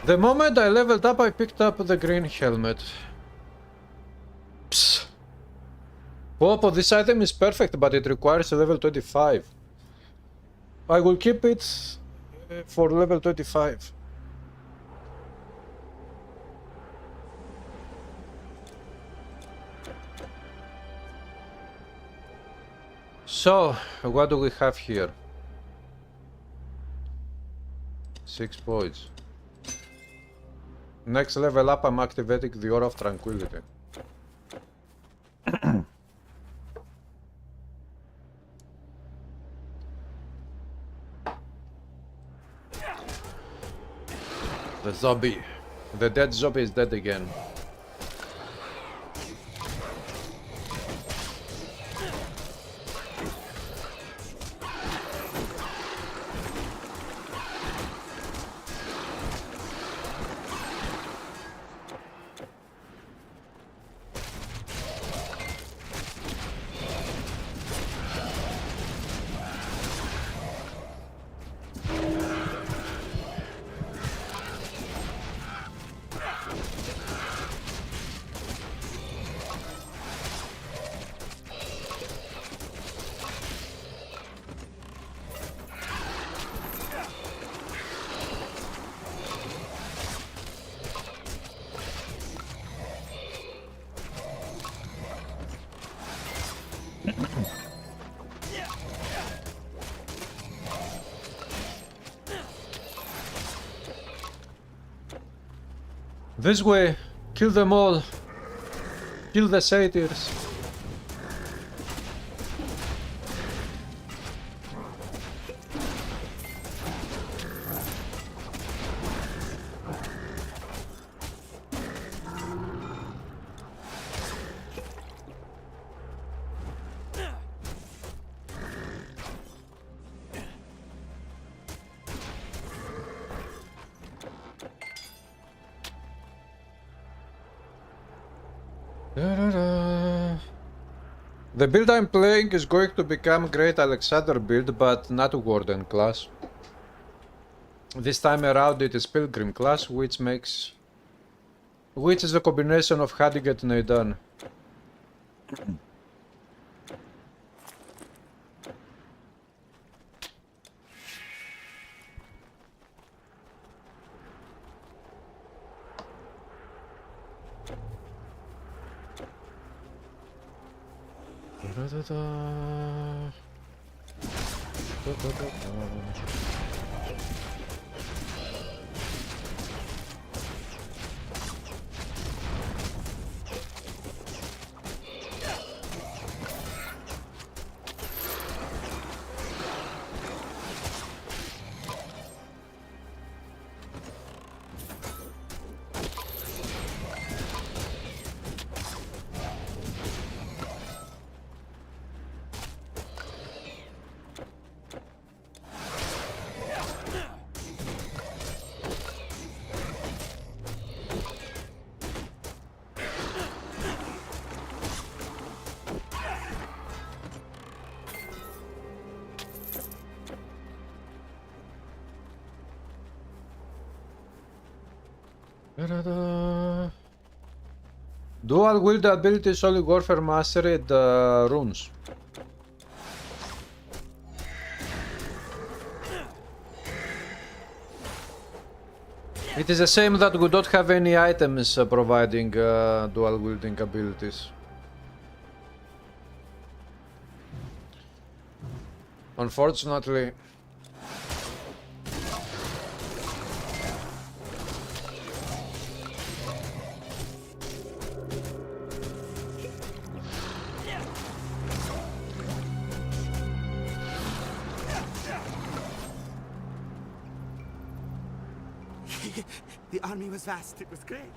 The moment I leveled up, I picked up the green helmet. Psst. Popo, this item is perfect, but it requires a level 25. I will keep it for level 25. So, what do we have here? 6 points. Next level up, I'm activating the Aura of Tranquility. The zombie. The dead zombie is dead again. This way, kill them all. Kill the satyrs. The build I'm playing is going to become Great Alexander build, but not Warden class. This time around it is Pilgrim class, which is the combination of Hadget and Aidan. Dual wield ability, solid warfare mastery, the runes. It is a shame that we don't have any items providing dual wielding abilities. Unfortunately. The army was vast. It was great.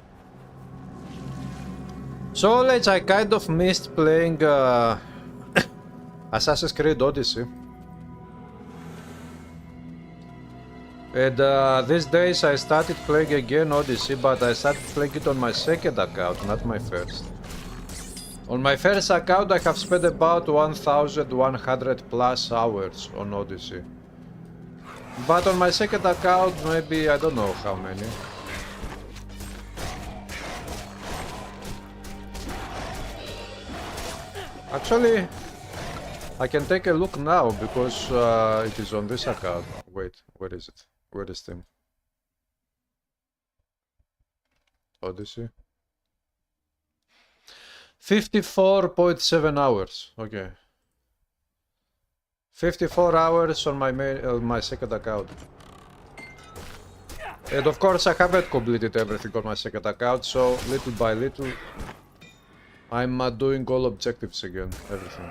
So, let's, I kind of missed playing Assassin's Creed Odyssey. And these days I started playing again Odyssey, but I started playing it on my second account, not my first. On my first account I have spent about 1100 plus hours on Odyssey. But on my second account maybe I don't know how many. Actually, I can take a look now because it is on this account. Wait, where is it? Where is Steam? Odyssey. 54.7 hours. Okay. 54 hours on my second account. And of course I haven't completed everything on my second account, so little by little I'm doing all objectives again, everything.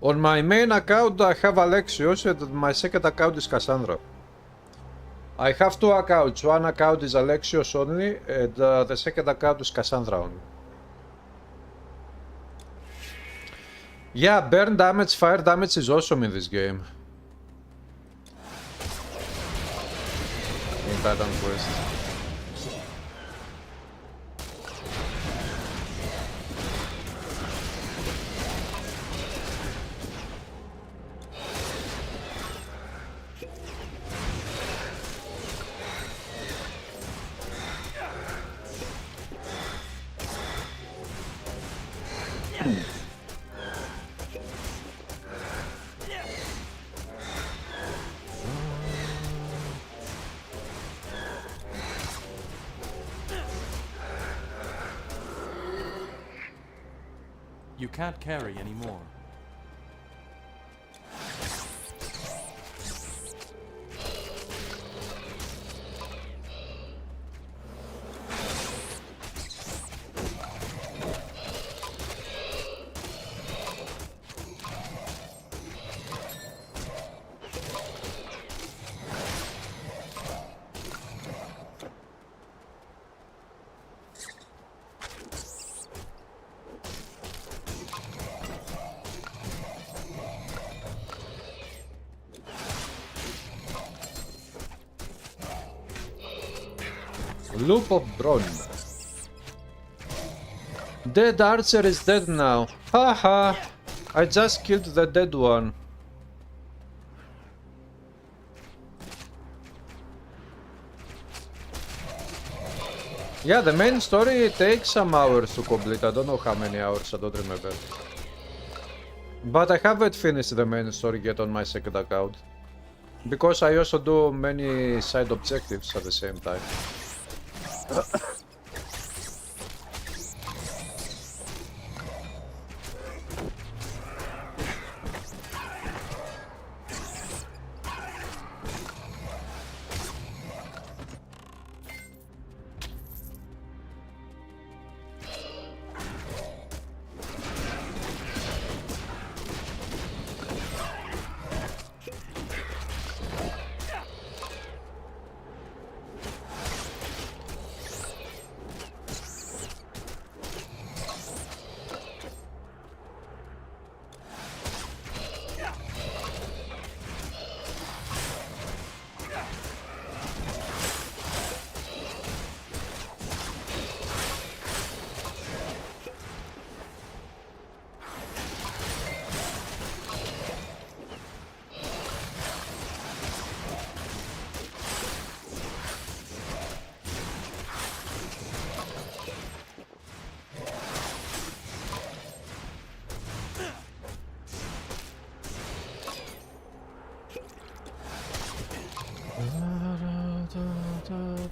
On my main account I have Alexios and my second account is Cassandra. I have two accounts. One account is Alexios only and the second account is Cassandra only. Yeah, burn damage, fire damage is awesome in this game. In Titan Quest. You can't carry anymore. Loop of Bron. Dead archer is dead now. Haha! I just killed the dead one. Yeah, the main story takes some hours to complete. I don't know how many hours, I don't remember. But I haven't finished the main story yet on my second account. Because I also do many side objectives at the same time.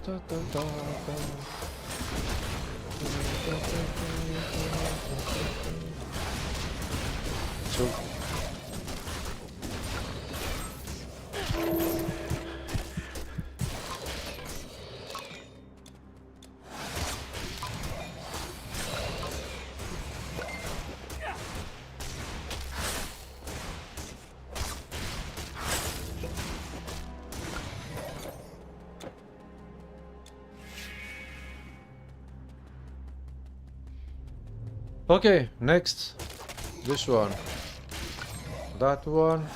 So okay, next. This one. That one.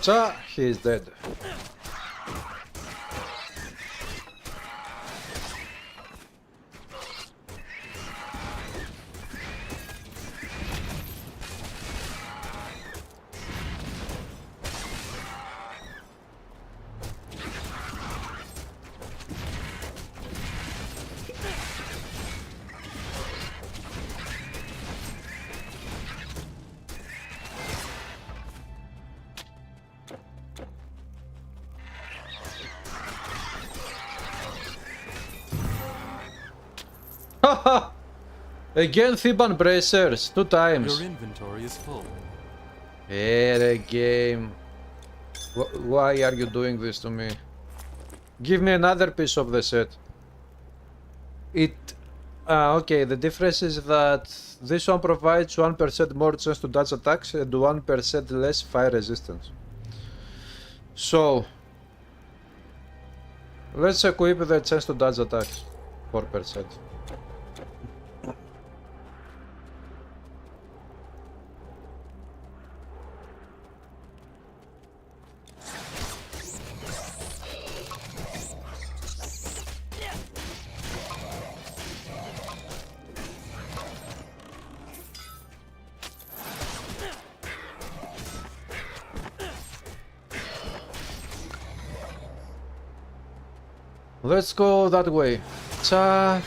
So he is dead. Haha! Again Theban bracers, 2 times. Your inventory is full. Yeah, the game. Why are you doing this to me? Give me another piece of the set. Okay, the difference is that this one provides 1% more chance to dodge attacks and 1% less fire resistance. So, let's equip the chance to dodge attacks, 4%. Let's go that way. Cha.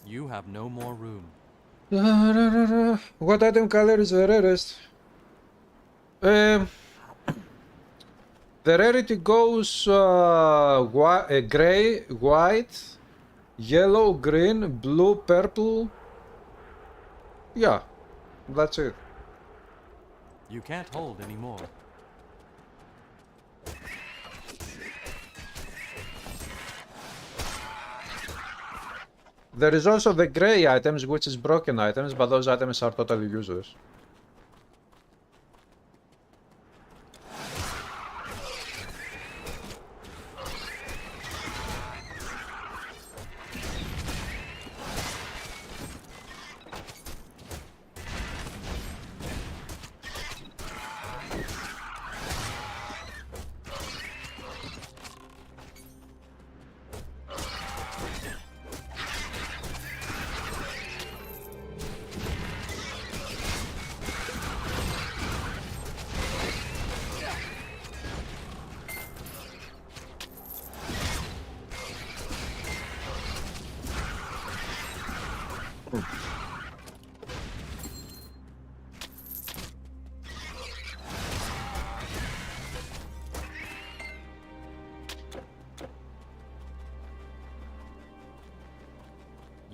You have no more room. What item color is the rarest? The rarity goes gray, white, yellow, green, blue, purple. Yeah, that's it. You can't hold any more. There is also the gray items, which is broken items, but those items are totally useless.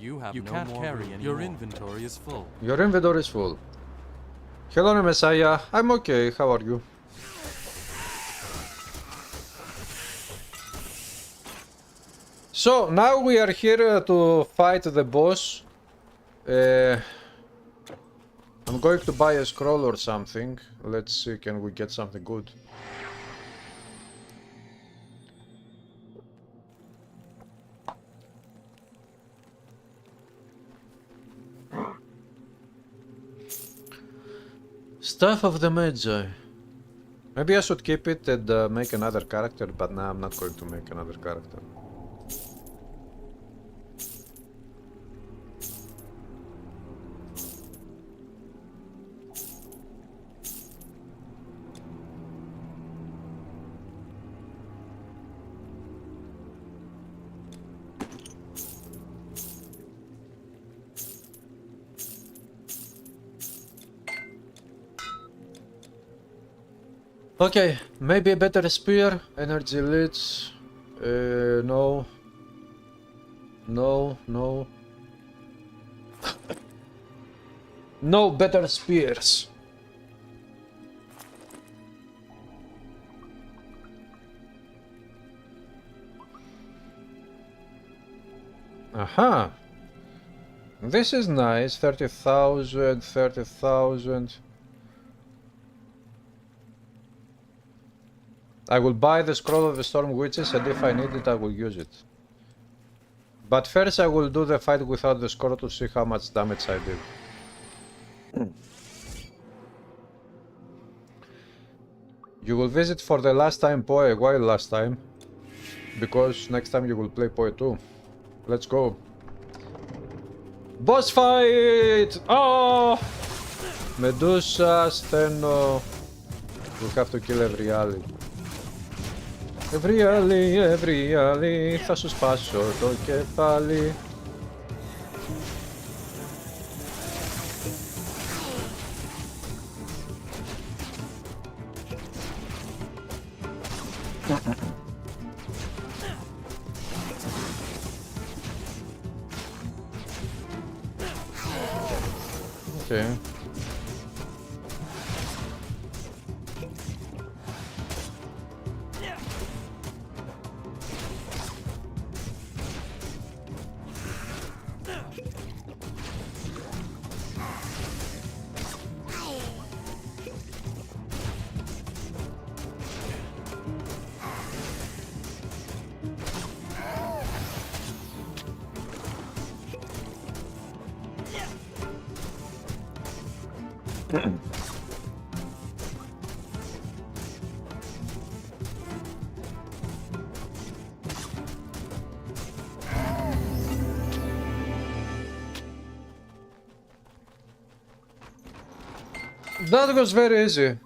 You have You no can't more carry room. any Your more. inventory is full. Your inventory is full. Hello, Messiah. I'm okay. How are you? So now we are here to fight the boss. I'm going to buy a scroll or something. Let's see, can we get something good? Staff of the Magi. Maybe I should keep it and make another character, but now I'm not going to make another character. Okay, maybe a better spear, energy leads, no, no, no better spears. Aha, this is nice, 30,000, 30,000. I will buy the Scroll of the Storm Witches, and if I need it, I will use it. But first I will do the fight without the scroll to see how much damage I did. You will visit for the last time Poe. Why last time? Because next time you will play Poe 2. Let's go. Boss fight! Oh! Medusa, Steno. We have to kill every ally. Every alley, θα σου σπάσω το κεφάλι. Okay. That was very easy.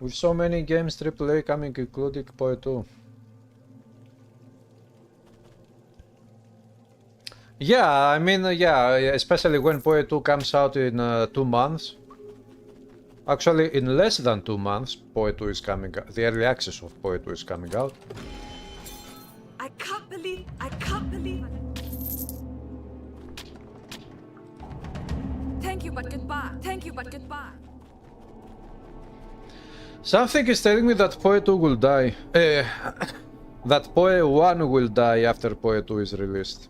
With so many games AAA coming, including Poe 2. Yeah, I mean, yeah, especially when Poe 2 comes out in 2 months. Actually, in less than 2 months, Poe 2 is coming out. The early access of Poe 2 is coming out. I can't believe it. Thank you, but goodbye. Something is telling me that Poe 2 will die. That Poe 1 will die after Poe 2 is released.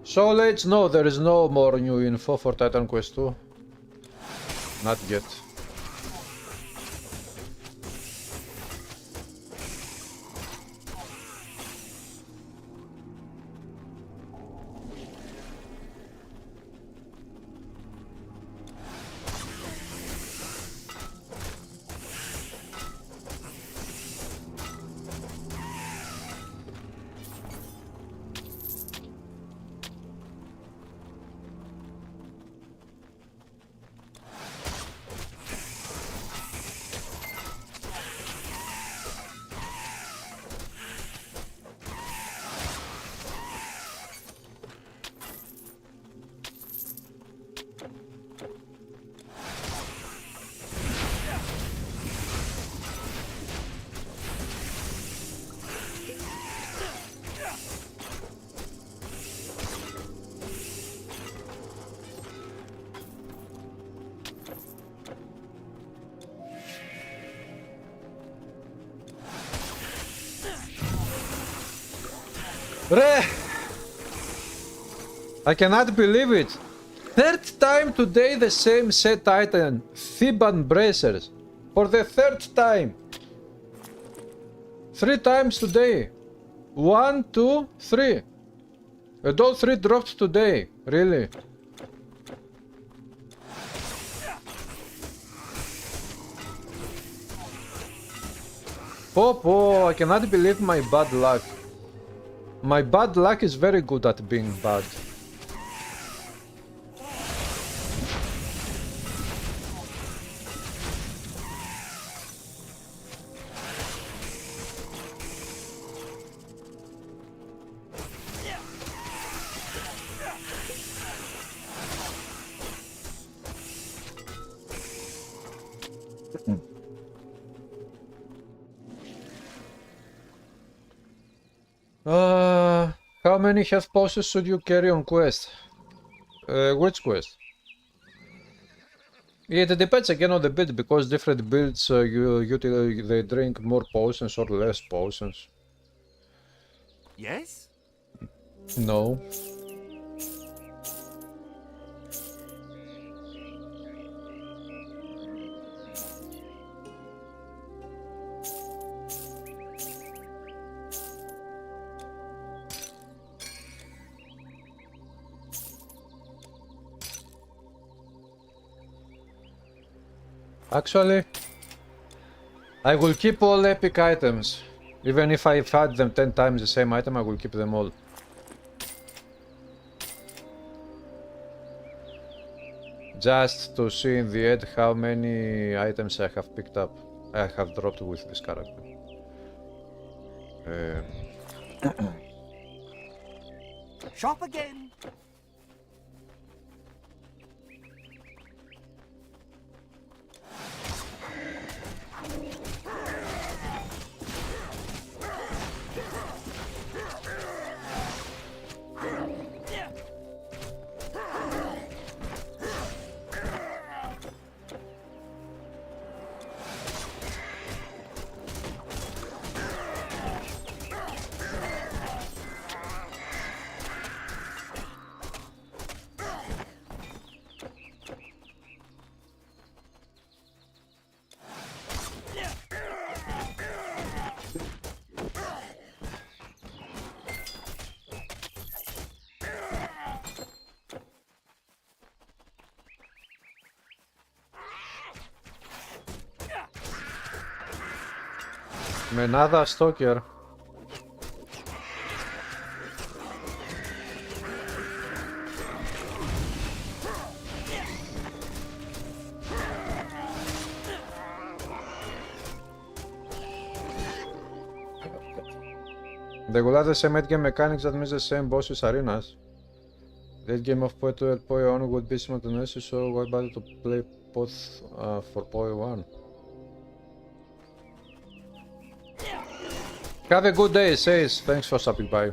So let's know there is no more new info for Titan Quest 2. Not yet. Re! I cannot believe it. Third time today the same set item. Theban bracers. For the third time. 3 times today. 1, 2, 3. And all 3 dropped today. Really? Popo, I cannot believe my bad luck. My bad luck is very good at being bad. How many health potions should you carry on quest? Which quest? It depends again on the build, because different builds they drink more potions or less potions. Yes? No. Actually, I will keep all epic items. Even if I've had them 10 times the same item, I will keep them all. Just to see in the end how many items I have picked up. I have dropped with this character. Shop again. Με nada stalker. They will add the same game mechanics that means the same bosses arenas. The game of PoE 2 and PoE 1 would be simultaneous, so why bother to play both for PoE 1? Have a good day, Says. Thanks for stopping by.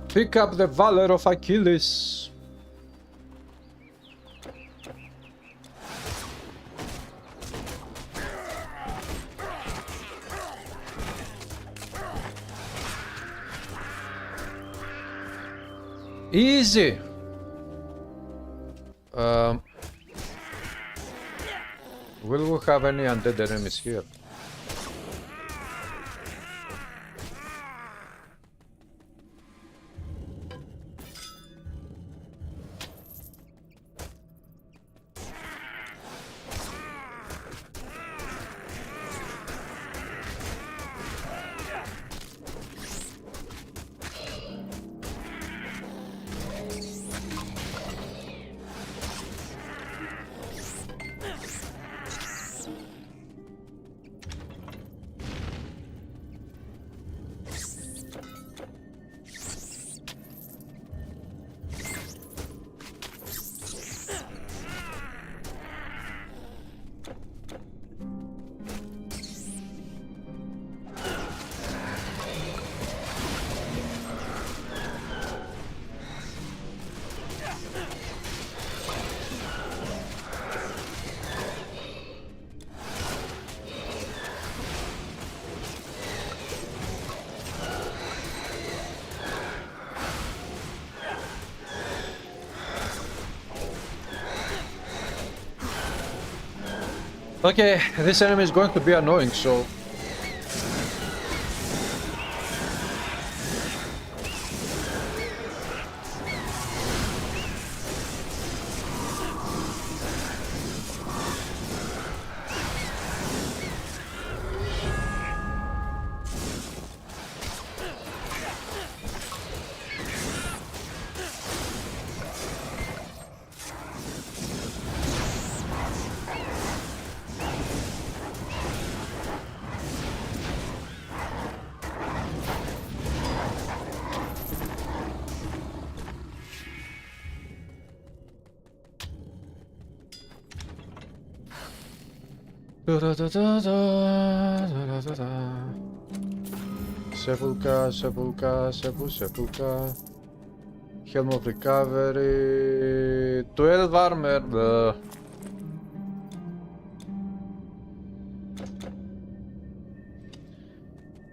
Pick up the valor of Achilles. Easy! Will we have any undead enemies here? Okay, this enemy is going to be annoying, so... Sepulka, sepulka, sepulka. Helm of recovery. 12 armor.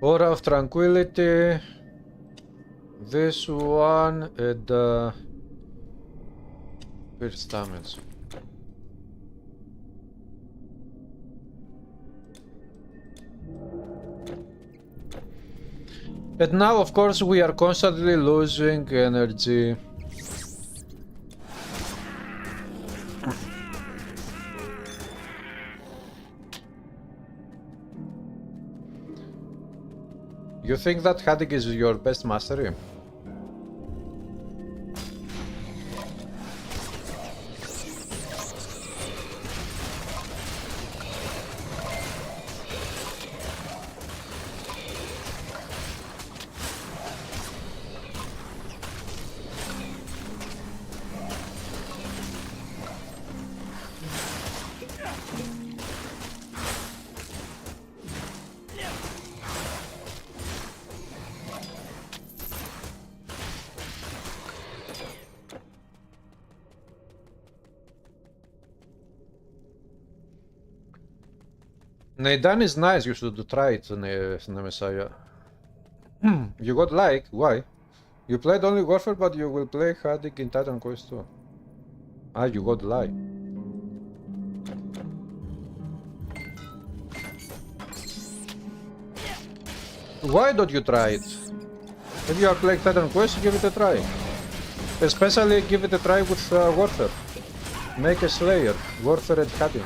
Aura of tranquility. This one and pierce damage. And now, of course, we are constantly losing energy. You think that Haddock is your best mastery? Neidan is nice, you should try it, Messiah. You got like, why? You played only Warfare, but you will play Haddock in Titan Quest 2. Ah, you got like. Why don't you try it? If you are playing Titan Quest, give it a try. Especially give it a try with Warfare. Make a Slayer, Warfare and Haddock.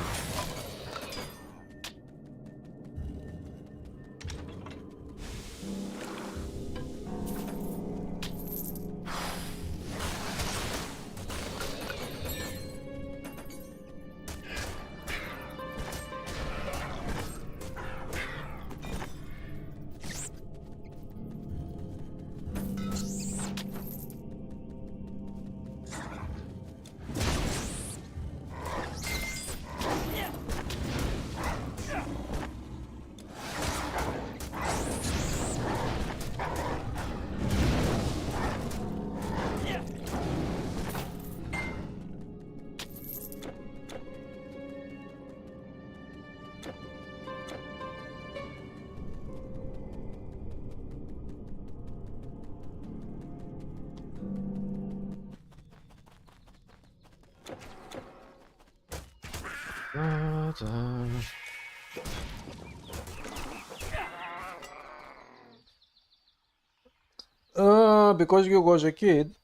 Because you was a kid.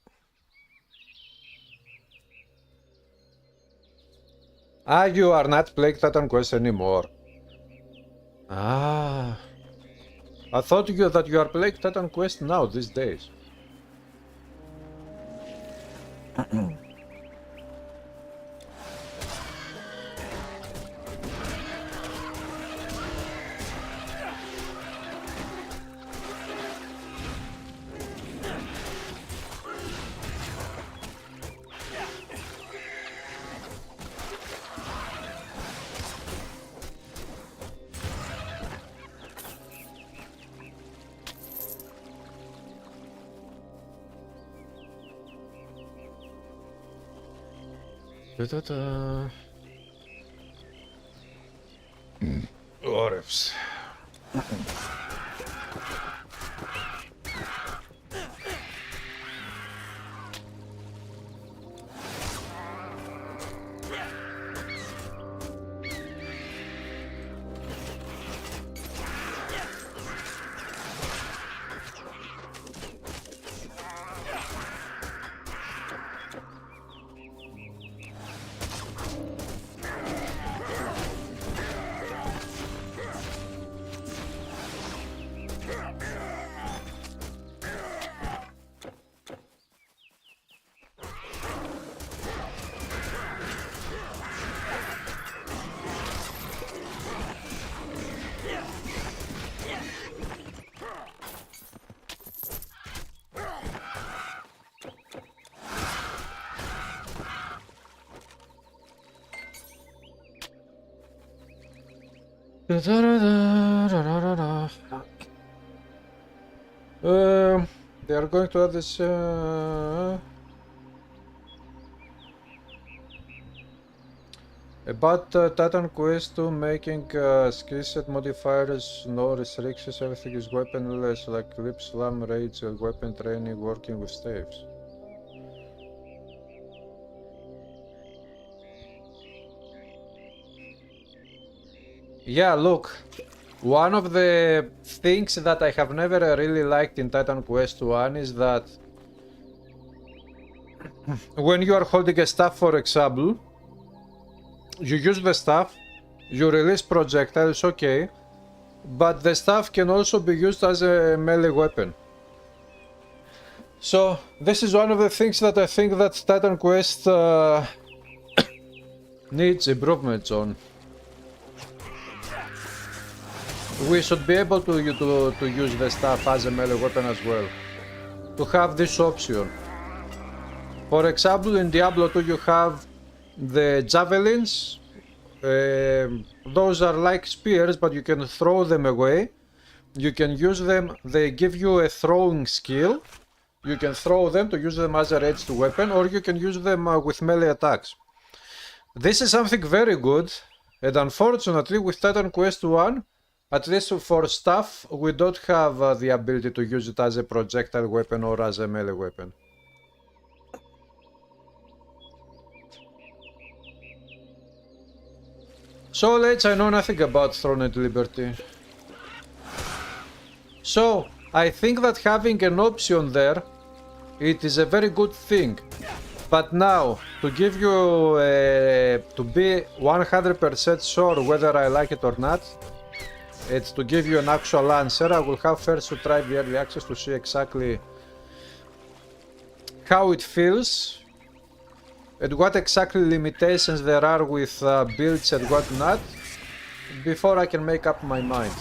Ah, you are not playing Titan Quest anymore. Ah. I thought that you are playing Titan Quest now, these days. Da-da-da. What ifs? They are going to add this. About Titan Quest 2 making skill set modifiers, no restrictions, everything is weaponless, like Lip Slam, Rage, weapon training, working with staves. Yeah, look, one of the things that I have never really liked in Titan Quest 1 is that when you are holding a staff, for example, you use the staff, you release projectiles, okay, but the staff can also be used as a melee weapon. So this is one of the things that I think that Titan Quest needs improvements on. We should be able to use the staff as a melee weapon as well. To have this option. For example, in Diablo 2 you have the javelins. Those are like spears, but you can throw them away. You can use them, they give you a throwing skill. You can throw them to use them as a ranged weapon, or you can use them with melee attacks. This is something very good, and unfortunately with Titan Quest 1, at least for staff, we don't have the ability to use it as a projectile weapon or as a melee weapon. So let's, I know nothing about Throne and Liberty. So, I think that having an option there, it is a very good thing. But now, to give you, to be 100% sure whether I like it or not, it's to give you an actual answer. I will have first to try the early access to see exactly how it feels and what exactly limitations there are with builds and whatnot before I can make up my mind.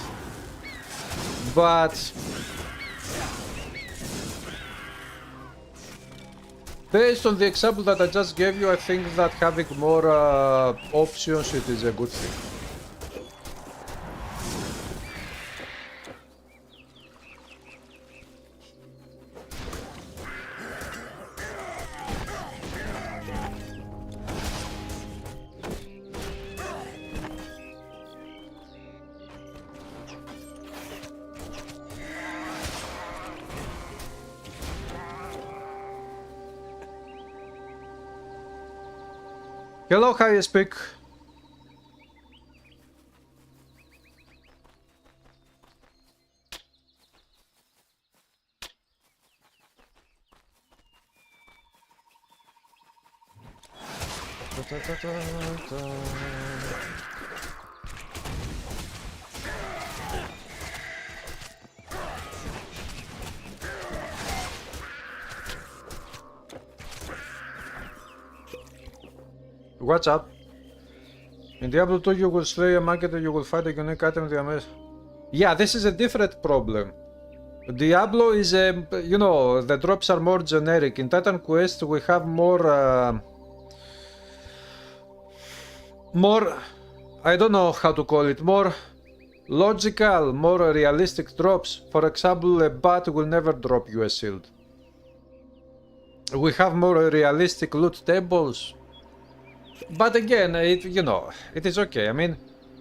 But based on the example that I just gave you, I think that having more options, it is a good thing. Hello, High Speak. What's up? In Diablo 2 you will slay a market and you will find a unique item in the MS. Yeah, this is a different problem. Diablo is a, you know, the drops are more generic. In Titan Quest we have more, I don't know how to call it, more logical, more realistic drops. For example, a bat will never drop you a shield. We have more realistic loot tables. But again, you know, it is okay. I mean,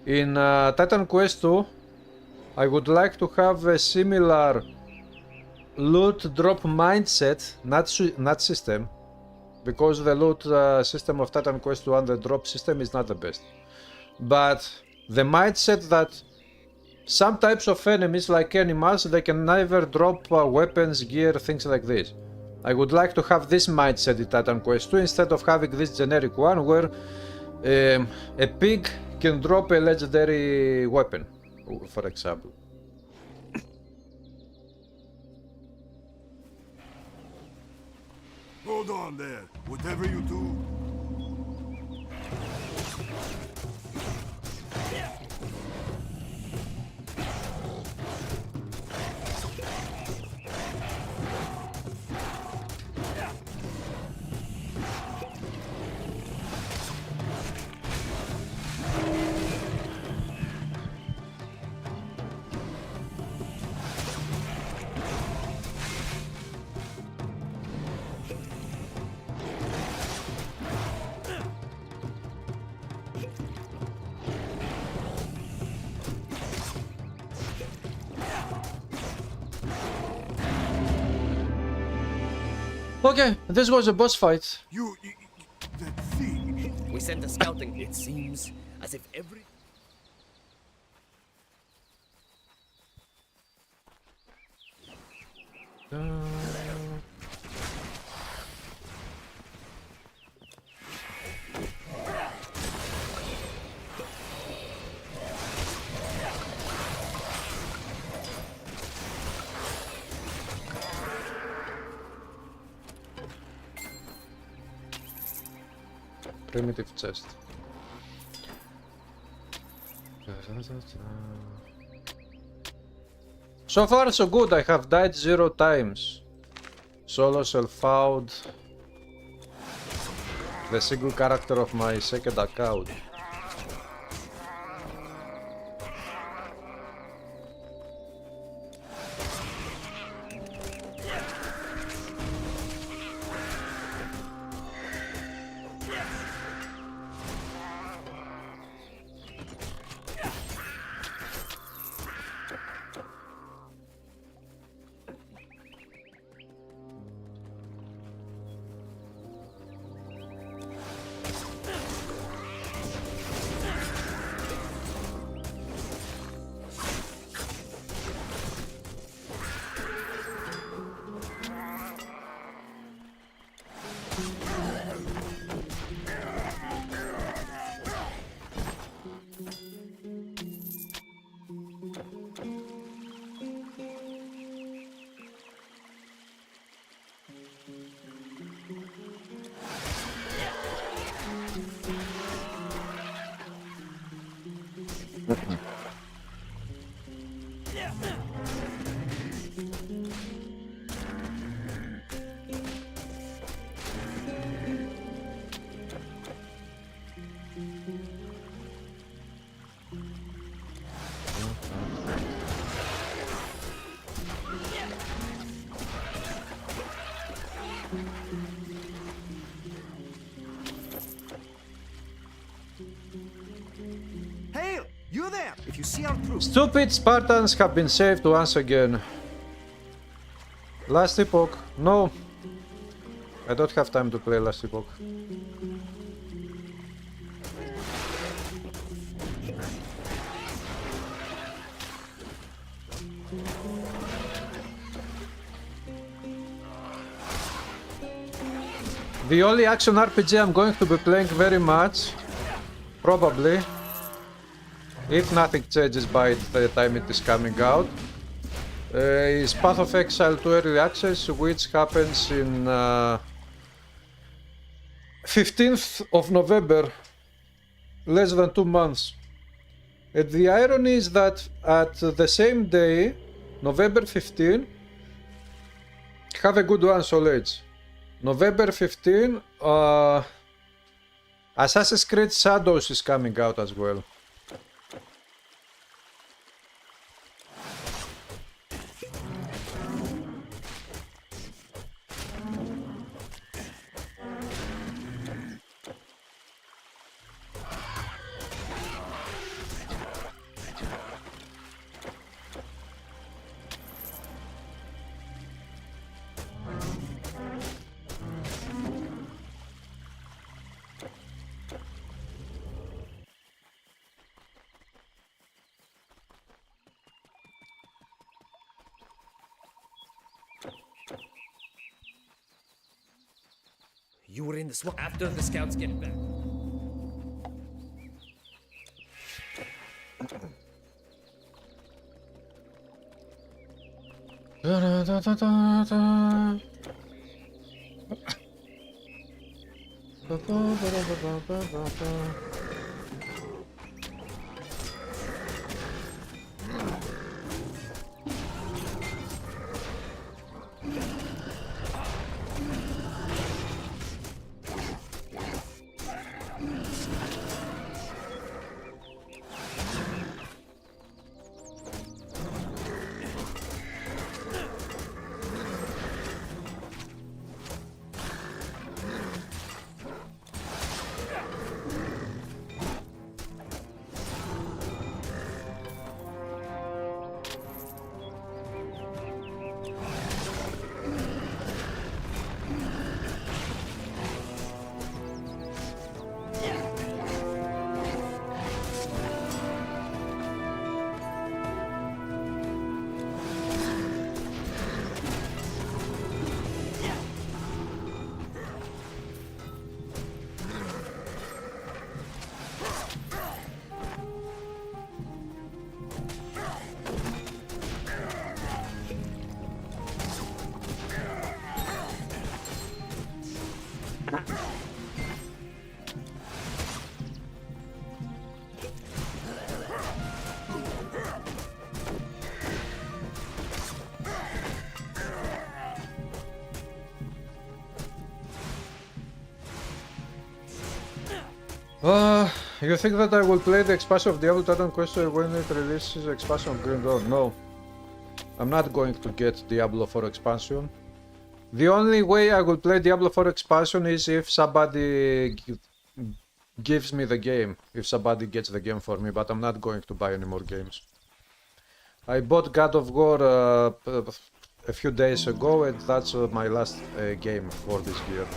in Titan Quest 2, I would like to have a similar loot drop mindset, not system, because the loot system of Titan Quest 2 and the drop system is not the best. But the mindset that some types of enemies, like animals, they can never drop weapons, gear, things like this. I would like to have this mindset in Titan Quest 2 instead of having this generic one where a pig can drop a legendary weapon, for example. Hold on there. Whatever you do. Okay, this was a boss fight. That thing. We sent a scouting. It seems as if every... Primitive chest. So far so good, I have died 0 times. Solo self-found. The single character of my second account. Hail! You there! If you see our troops. Stupid Spartans have been saved once again. Last Epoch. No. I don't have time to play Last Epoch. The only action RPG I'm going to be playing very much, probably, if nothing changes by the time it is coming out, is Path of Exile 2 Early Access, which happens in 15th of November, less than 2 months. And the irony is that at the same day, November 15, have a good one, Soul Age. November 15, Assassin's Creed Shadows is coming out as well. You were in the swamp after the scouts get back. You think that I will play the expansion of Diablo Titan Quest when it releases expansion of Green Dawn? No. I'm not going to get Diablo 4 expansion. The only way I will play Diablo 4 expansion is if somebody gives me the game. If somebody gets the game for me, but I'm not going to buy any more games. I bought God of War a few days ago, and that's my last game for this year.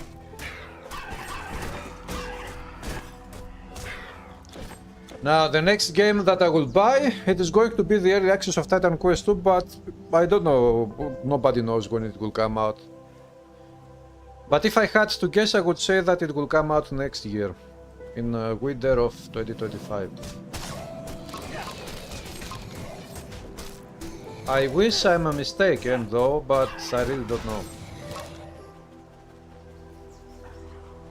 Now, the next game that I will buy, it is going to be the early access of Titan Quest 2, but I don't know, nobody knows when it will come out. But if I had to guess, I would say that it will come out next year, in winter of 2025. I wish I'm mistaken though, but I really don't know.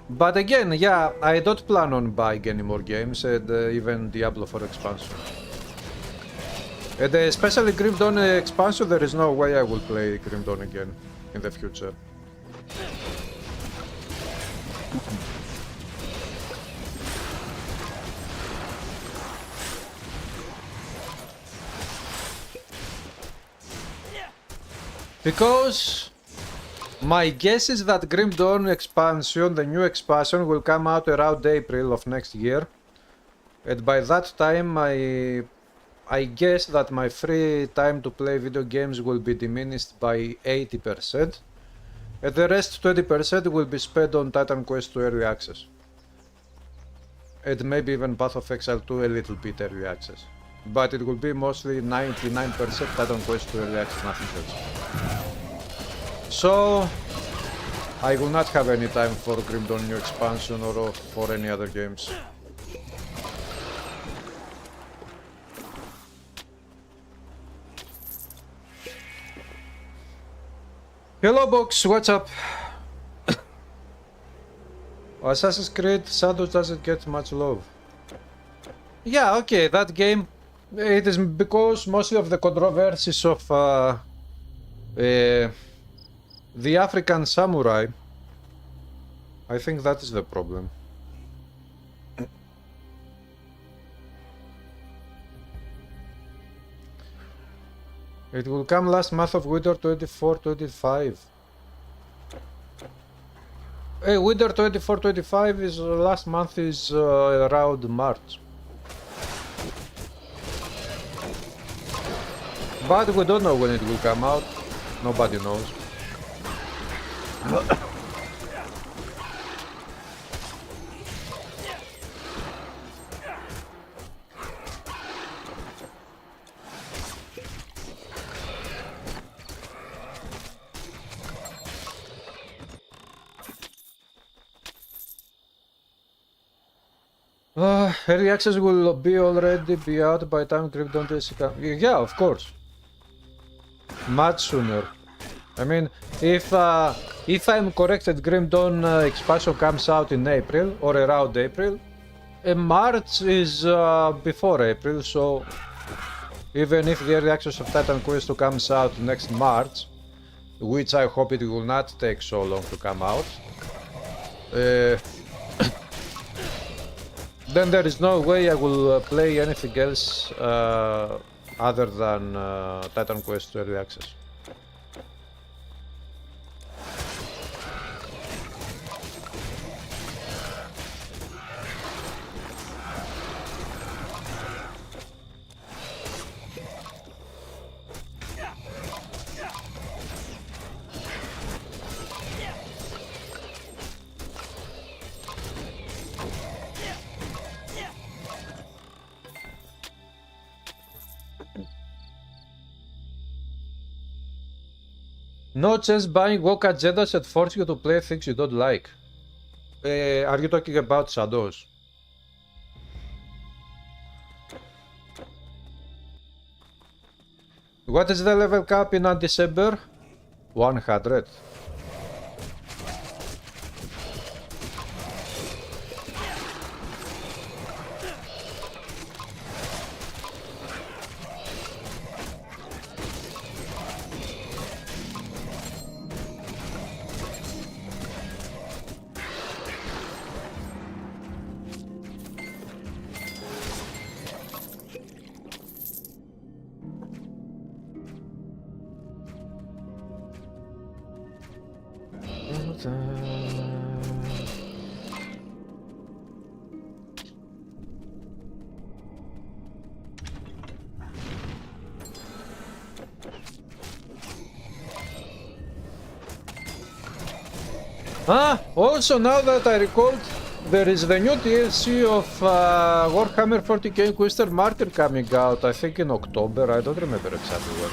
But again, yeah, I don't plan on buying any more games, and even Diablo 4 expansion. And especially Grim Dawn expansion, there is no way I will play Grim Dawn again in the future. Because my guess is that Grim Dawn expansion, the new expansion, will come out around April of next year. And by that time, I guess that my free time to play video games will be diminished by 80%. And the rest 20% will be spent on Titan Quest 2 Early Access. And maybe even Path of Exile 2 a little bit Early Access. But it will be mostly 99% Titan Quest 2 Early Access, nothing else. So, I will not have any time for Grim Dawn new expansion or for any other games. Hello Box, what's up? Assassin's Creed Shadows doesn't get much love. Yeah, okay, that game, it is because mostly of the controversies of the African samurai. I think that is the problem. It will come last month of winter 24-25. Hey, winter 24-25 is last month is around March. But we don't know when it will come out. Nobody knows. Early access will already be out by time Grim Dawn DLC comes. Yeah, of course. Much sooner. I mean, if I'm correct that Grim Dawn expansion comes out in April or around April, March is before April, so even if the early access of Titan Quest comes out next March, which I hope it will not take so long to come out, then there is no way I will play anything else other than Titan Quest Early Access. No chance buying woke agendas that force you to play things you don't like. Are you talking about Shadows? What is the level cap in December? 100. Also now that I recalled, there is the new DLC of Warhammer 40k Inquisitor Martyr coming out, I think in October, I don't remember exactly when.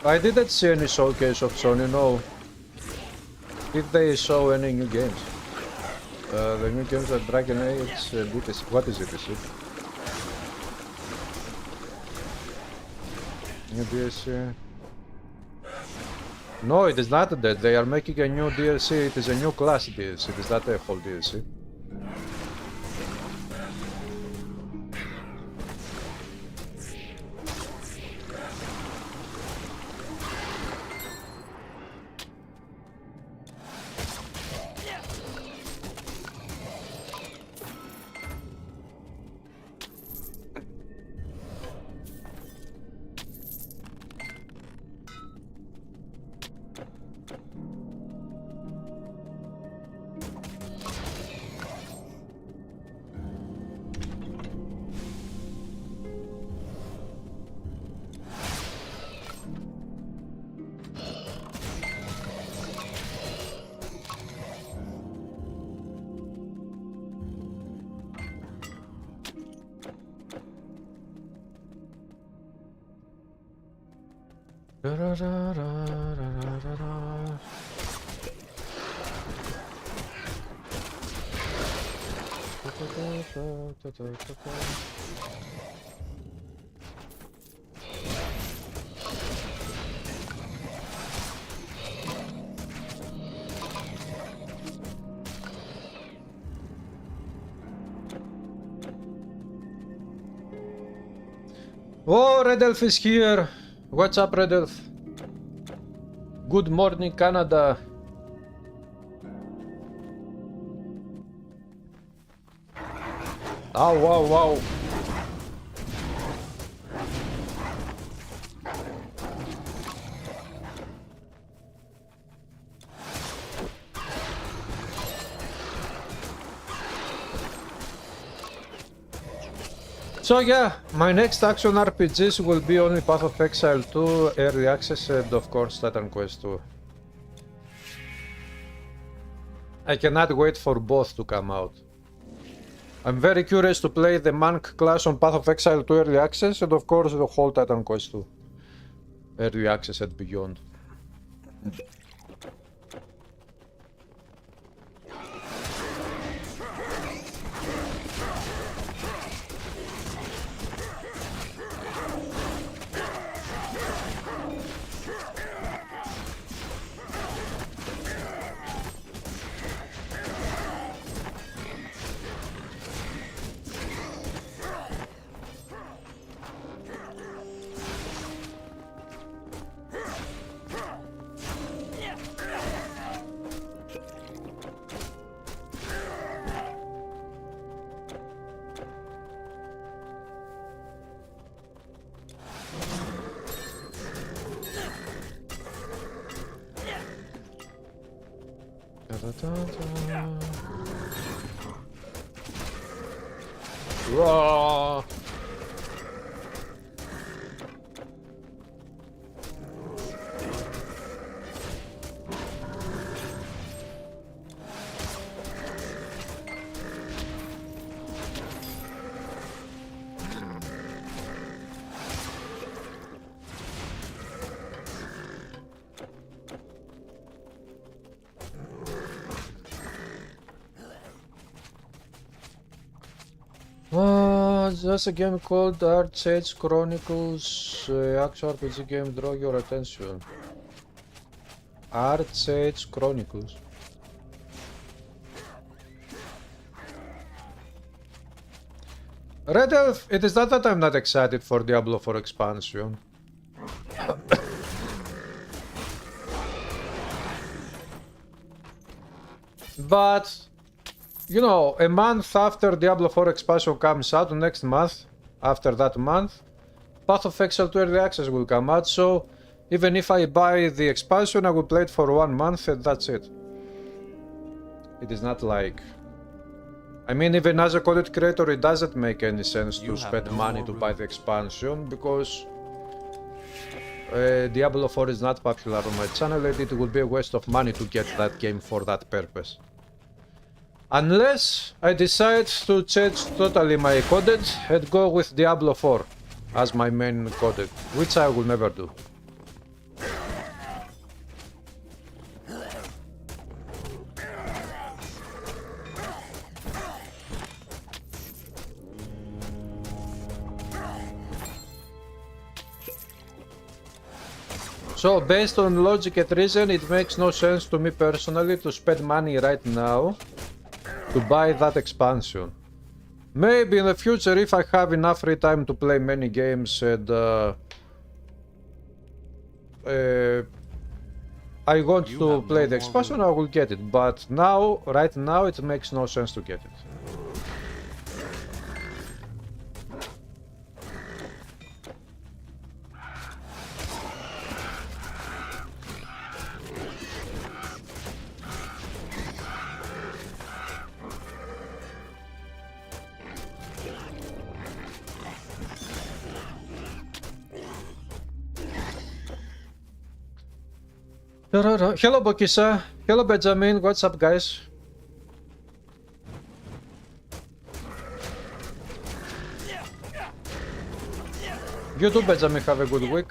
I didn't see any showcase of Sony, no. Did they show any new games? The new games are Dragon Age, DTC. What is DTC? New DLC. No, it is not that. They are making a new DLC. It is a new class DLC. It is not a whole DLC. Oh, Red Elf is here. What's up, Red Elf? Good morning, Canada. Oh, wow, wow. So yeah, my next action RPGs will be only Path of Exile 2, Early Access, and of course Titan Quest 2. I cannot wait for both to come out. I'm very curious to play the Monk class on Path of Exile 2 Early Access, and of course the whole Titan Quest 2 Early Access and beyond. Raw. That's a game called ARCH Chronicles. Actual RPG game, draw your attention. ARCH Chronicles. Red Elf, it is not that I'm not excited for Diablo 4 expansion. But you know, a month after Diablo 4 expansion comes out, next month, after that month, Path of Exile 2 Early Access will come out, so even if I buy the expansion, I will play it for 1 month and that's it. It is not like... I mean, even as a content creator, it doesn't make any sense to spend money to buy the expansion, because Diablo 4 is not popular on my channel and it would be a waste of money to get that game for that purpose. Unless I decide to change totally my codec and go with Diablo 4 as my main codec, which I will never do. So, based on logic and reason, it makes no sense to me personally to spend money right now to buy that expansion. Maybe in the future, if I have enough free time to play many games and I want to play the expansion, I will get it. But now, right now, it makes no sense to get it. Hello Bokisa, hello Benjamin, what's up guys? You too Benjamin, have a good week.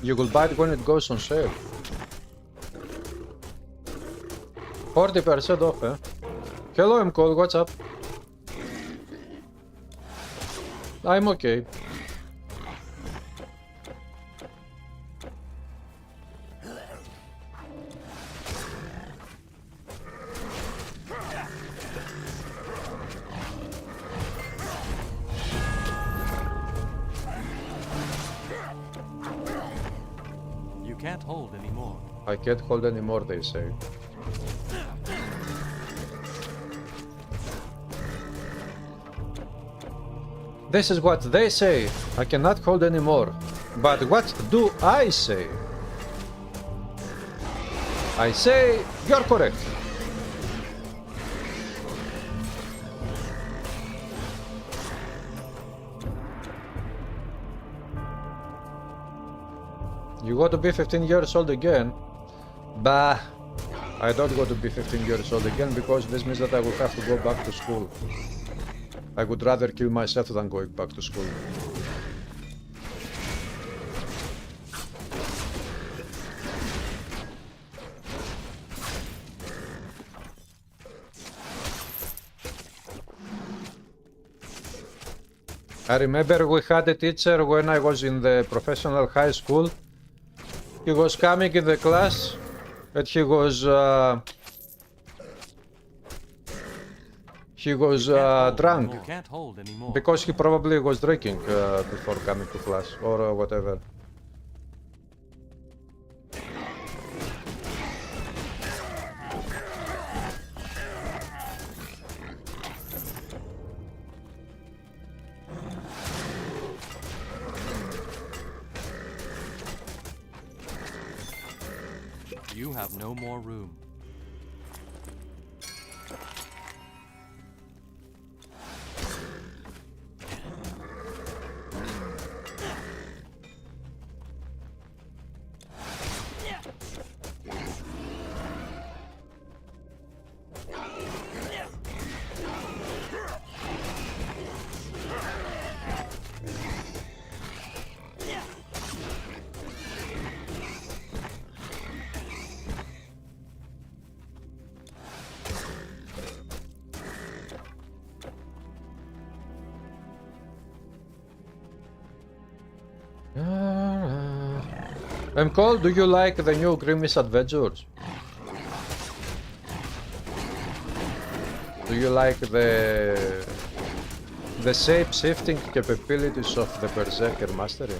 You will buy it when it goes on sale. 40% off, eh? Hello, I'm Cole, what's up? I'm okay. Can't hold anymore. I can't hold anymore, they say. This is what they say. I cannot hold anymore. But what do I say? I say, you're correct. You got to be 15 years old again? Bah, I don't go to be 15 years old again because this means that I will have to go back to school. I would rather kill myself than going back to school. I remember we had a teacher when I was in the professional high school. He was coming in the class and he was drunk because he probably was drinking before coming to class or whatever. You have no more room. Cole, do you like the new Grimm's Adventures? Do you like the shape-shifting capabilities of the Berserker Mastery?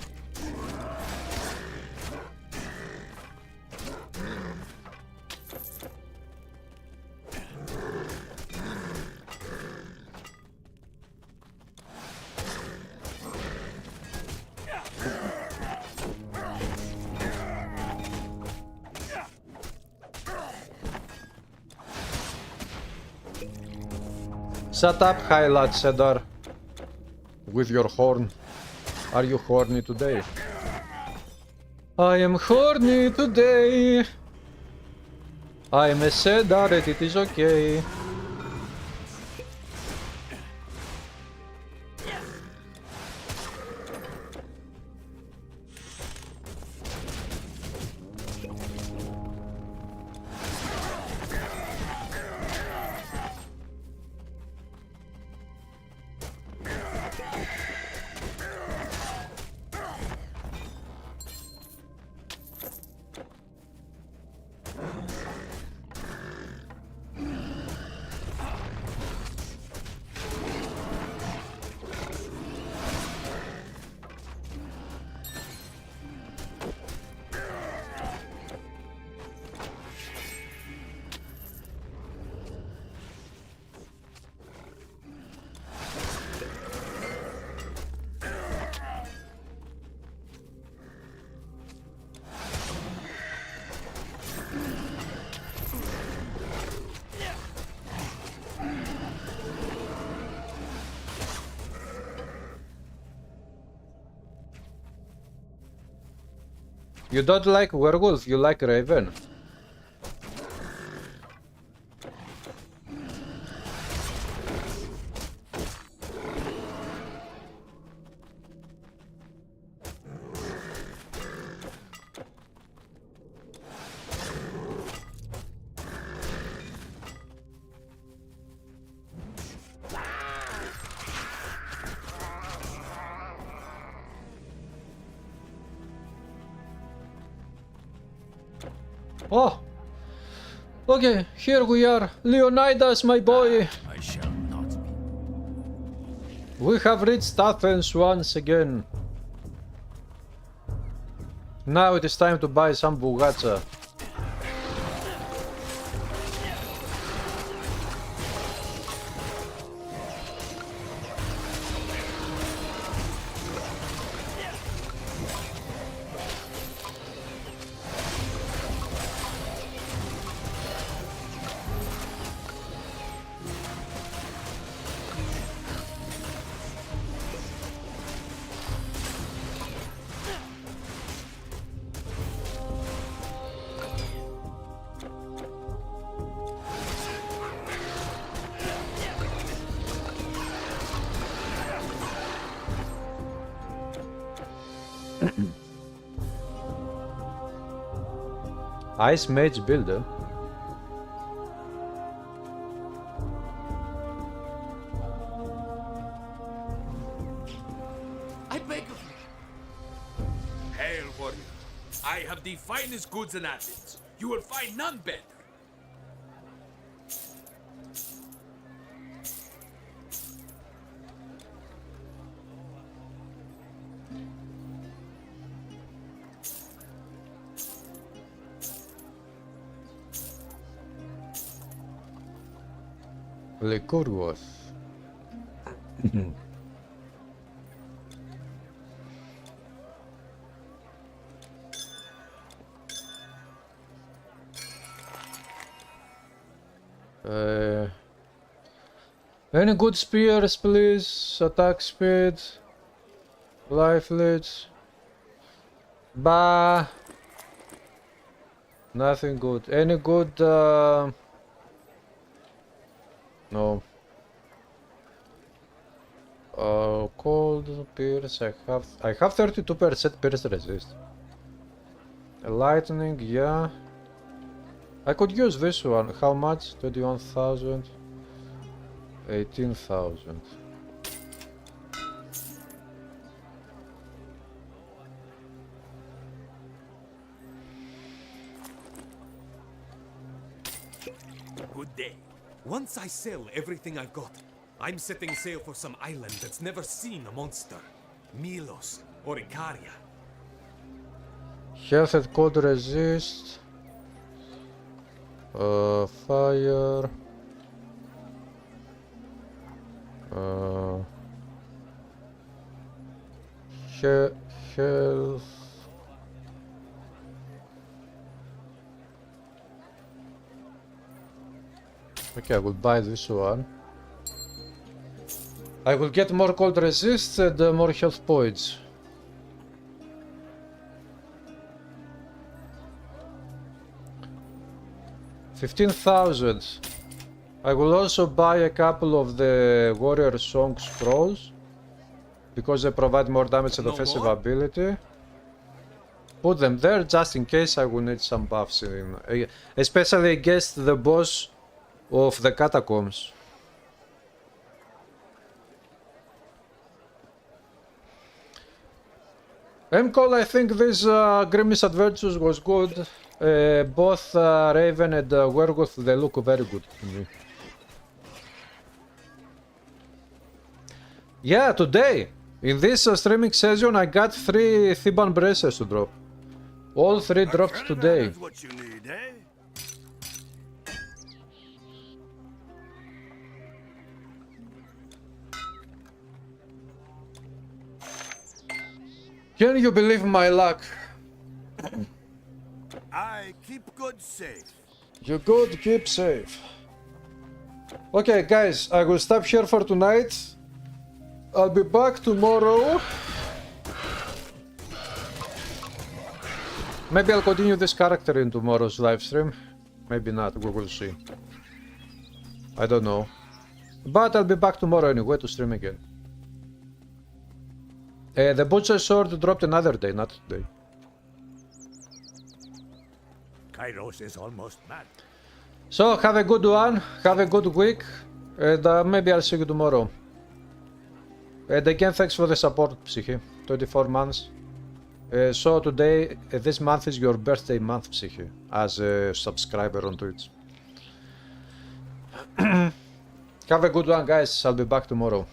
Shut up, highlight Cedar. With your horn. Are you horny today? I am horny today. I am a Cedar and it is okay. You don't like werewolf, you like raven. Oh! Okay, here we are. Leonidas, my boy! I shall not be. We have reached Athens once again. Now it is time to buy some bugacha. Ice Mage builder. I beg of you. Hail, warrior. I have the finest goods in Athens. You will find none better. Lykurgos. Any good spears, please? Attack speed, life leads. Bah. Nothing good. Any good? No. Cold pierce. I have 32% pierce resist. Lightning, yeah. I could use this one. How much? 21,000. 18,000. Good day. Once I sell everything I've got, I'm setting sail for some island that's never seen a monster. Milos or Icaria. Health and cold resist. Fire. Health. Okay, I will buy this one. I will get more cold resist and more health points. $15,000. I will also buy a couple of the Warrior Song Scrolls because they provide more damage and offensive ability. Put them there just in case I will need some buffs in, especially against the boss of the catacombs. MCall, I think this Grimm's Adventures was good. Both Raven and Werewolf, they look very good to me. Yeah, today, in this streaming session, I got 3 Theban braces to drop. All 3 dropped today. What you need, eh? Can you believe my luck? I keep good safe. You good, keep safe. Okay, guys, I will stop here for tonight. I'll be back tomorrow. Maybe I'll continue this character in tomorrow's live stream. Maybe not, we will see. I don't know. But I'll be back tomorrow anyway to stream again. The Butcher's Sword dropped another day, not today. Kairos is almost mad. So, have a good one, have a good week, and maybe I'll see you tomorrow. And again, thanks for the support, Psyche. 24 months. So today, this month is your birthday month, Psyche, as a subscriber on Twitch. Have a good one, guys. I'll be back tomorrow.